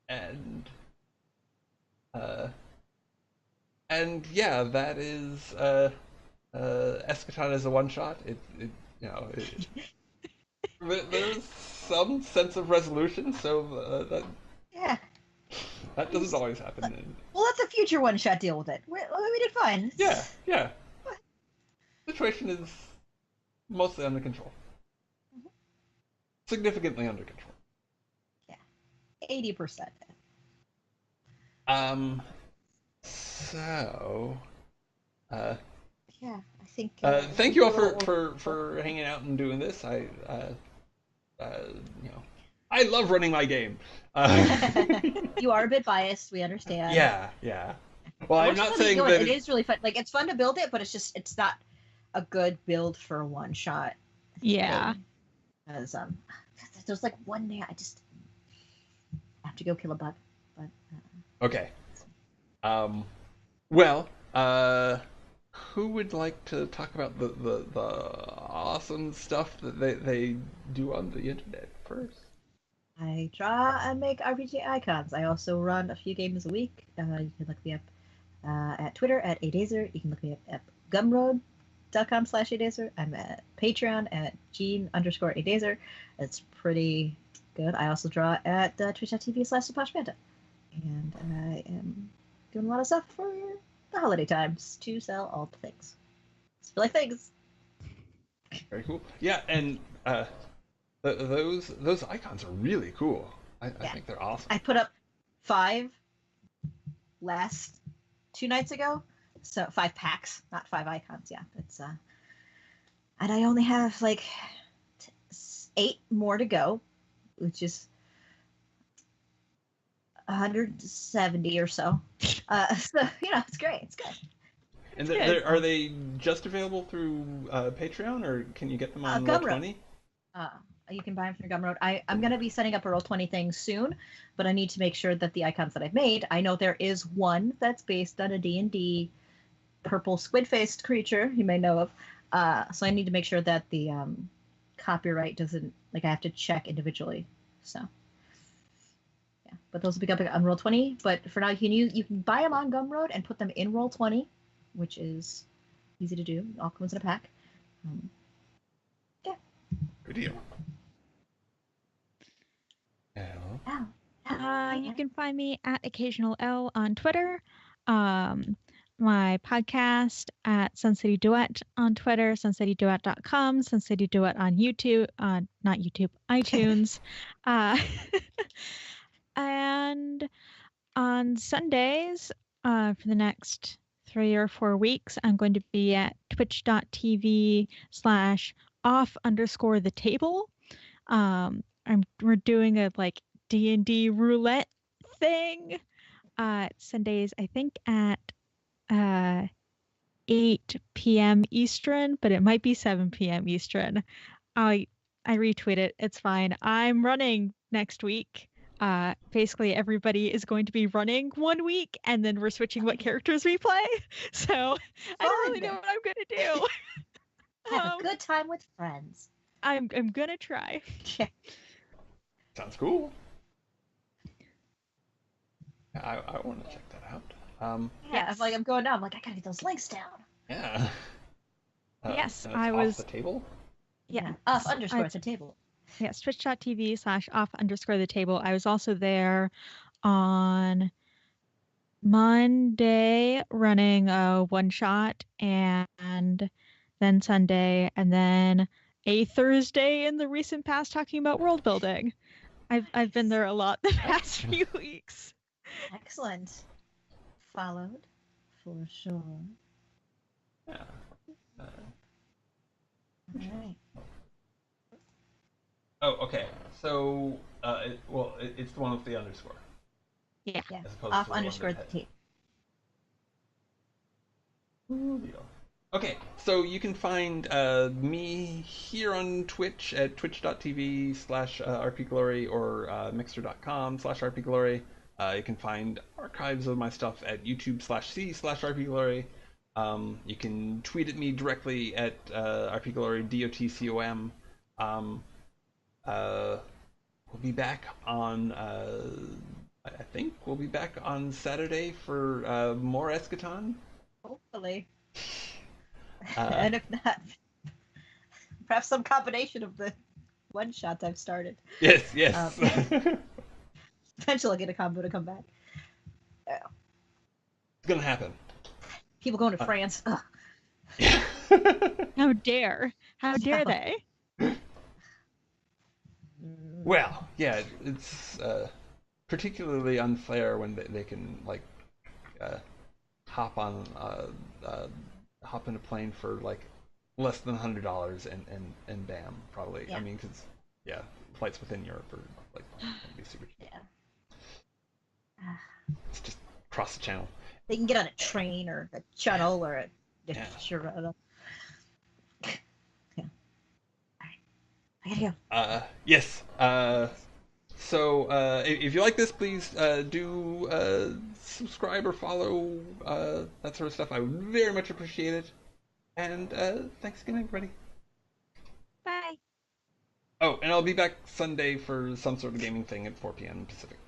And and yeah, that is Eschaton is a one shot. There's some sense of resolution, so Yeah. that doesn't always happen. Well, let the future one shot deal with it. We did fine. Yeah. Situation is mostly under control. Significantly under control. Yeah. 80%. So yeah, I think thank you all for hanging out and doing this. I love running my game. You are a bit biased, we understand. Yeah. Well, I'm not saying that it is really fun. Like, it's fun to build it, but it's not a good build for a one shot. Yeah. Because there's like one day I just have to go kill a bug. But okay. Well, who would like to talk about the awesome stuff that they do on the internet first? I draw and make RPG icons. I also run a few games a week. You can look me up at Twitter at adazer. You can look me up at gumroad.com/adazer. I'm at Patreon at Gene_adazer. It's pretty good. I also draw at twitch.tv/SupashPanda. And I am doing a lot of stuff for the holiday times to sell all the things. It's like things. Very cool. Yeah, and those icons are really cool. I think they're awesome. I put up 5 last 2 nights ago, so 5 packs, not 5 icons. Yeah, it's and I only have like 8 more to go, which is 170 or so. So it's great. It's good. And are they just available through Patreon, or can you get them on Roll20? You can buy them from Gumroad. I'm going to be setting up a Roll20 thing soon, but I need to make sure that the icons that I've made, I know there is one that's based on a D&D purple squid-faced creature you may know of. So I need to make sure that the copyright doesn't, like, I have to check individually. So, yeah. But those will be up on Roll20. But for now, you can buy them on Gumroad and put them in Roll20, which is easy to do. It all comes in a pack. Yeah. Good deal. You can find me at Occasional L on Twitter. My podcast at Sun City Duet on Twitter, suncityduet.com, Sun City Duet on YouTube, not YouTube, iTunes. And on Sundays, for the next 3 or 4 weeks, I'm going to be at twitch.tv/off_the-table. We're doing a D&D roulette thing. Sundays, I think at 8 p.m. Eastern, but it might be 7 p.m. Eastern. I retweet it. It's fine. I'm running next week. Basically, everybody is going to be running 1 week, and then we're switching what characters we play. So I don't really know what I'm gonna do. Have a good time with friends. I'm gonna try. Yeah. Sounds cool. I want to check that out. Yeah, I'm going now. I'm like, I gotta get those links down. Yeah. Yes, I was off the table. Yeah, off_the table. Yes, twitch.tv/off_the-table. I was also there on Monday running a one-shot, and then Sunday, and then a Thursday in the recent past talking about world building. I've been there a lot the past few weeks. Excellent. Followed, for sure. Yeah. All right. Oh, okay. So, it's the one with the underscore. Yeah. As opposed Off to the one underscore that the tape. deal. Okay, so you can find me here on Twitch at twitch.tv/rpglory or mixer.com/rpglory. You can find archives of my stuff at youtube.com/c/rpglory. You can tweet at me directly at rpglory, DOTCOM. We'll be back on, I think we'll be back on Saturday for more Eschaton. Hopefully. And if not, perhaps some combination of the one-shots I've started. Yes. Eventually I'll get a combo to come back. It's gonna happen. People going to France. Ugh. Yeah. How dare they? Well, yeah, it's particularly unfair when they can hop in a plane for less than $100 and bam, probably. Yeah. I mean, because flights within Europe are gonna be super cheap. Yeah. It's just across the channel. They can get on a train or a shuttle or a sure. Yeah. All right. I gotta go. Yes. So if you like this, please do subscribe or follow, that sort of stuff. I would very much appreciate it. And thanks again, everybody. Bye. Oh, and I'll be back Sunday for some sort of gaming thing at 4 p.m. Pacific.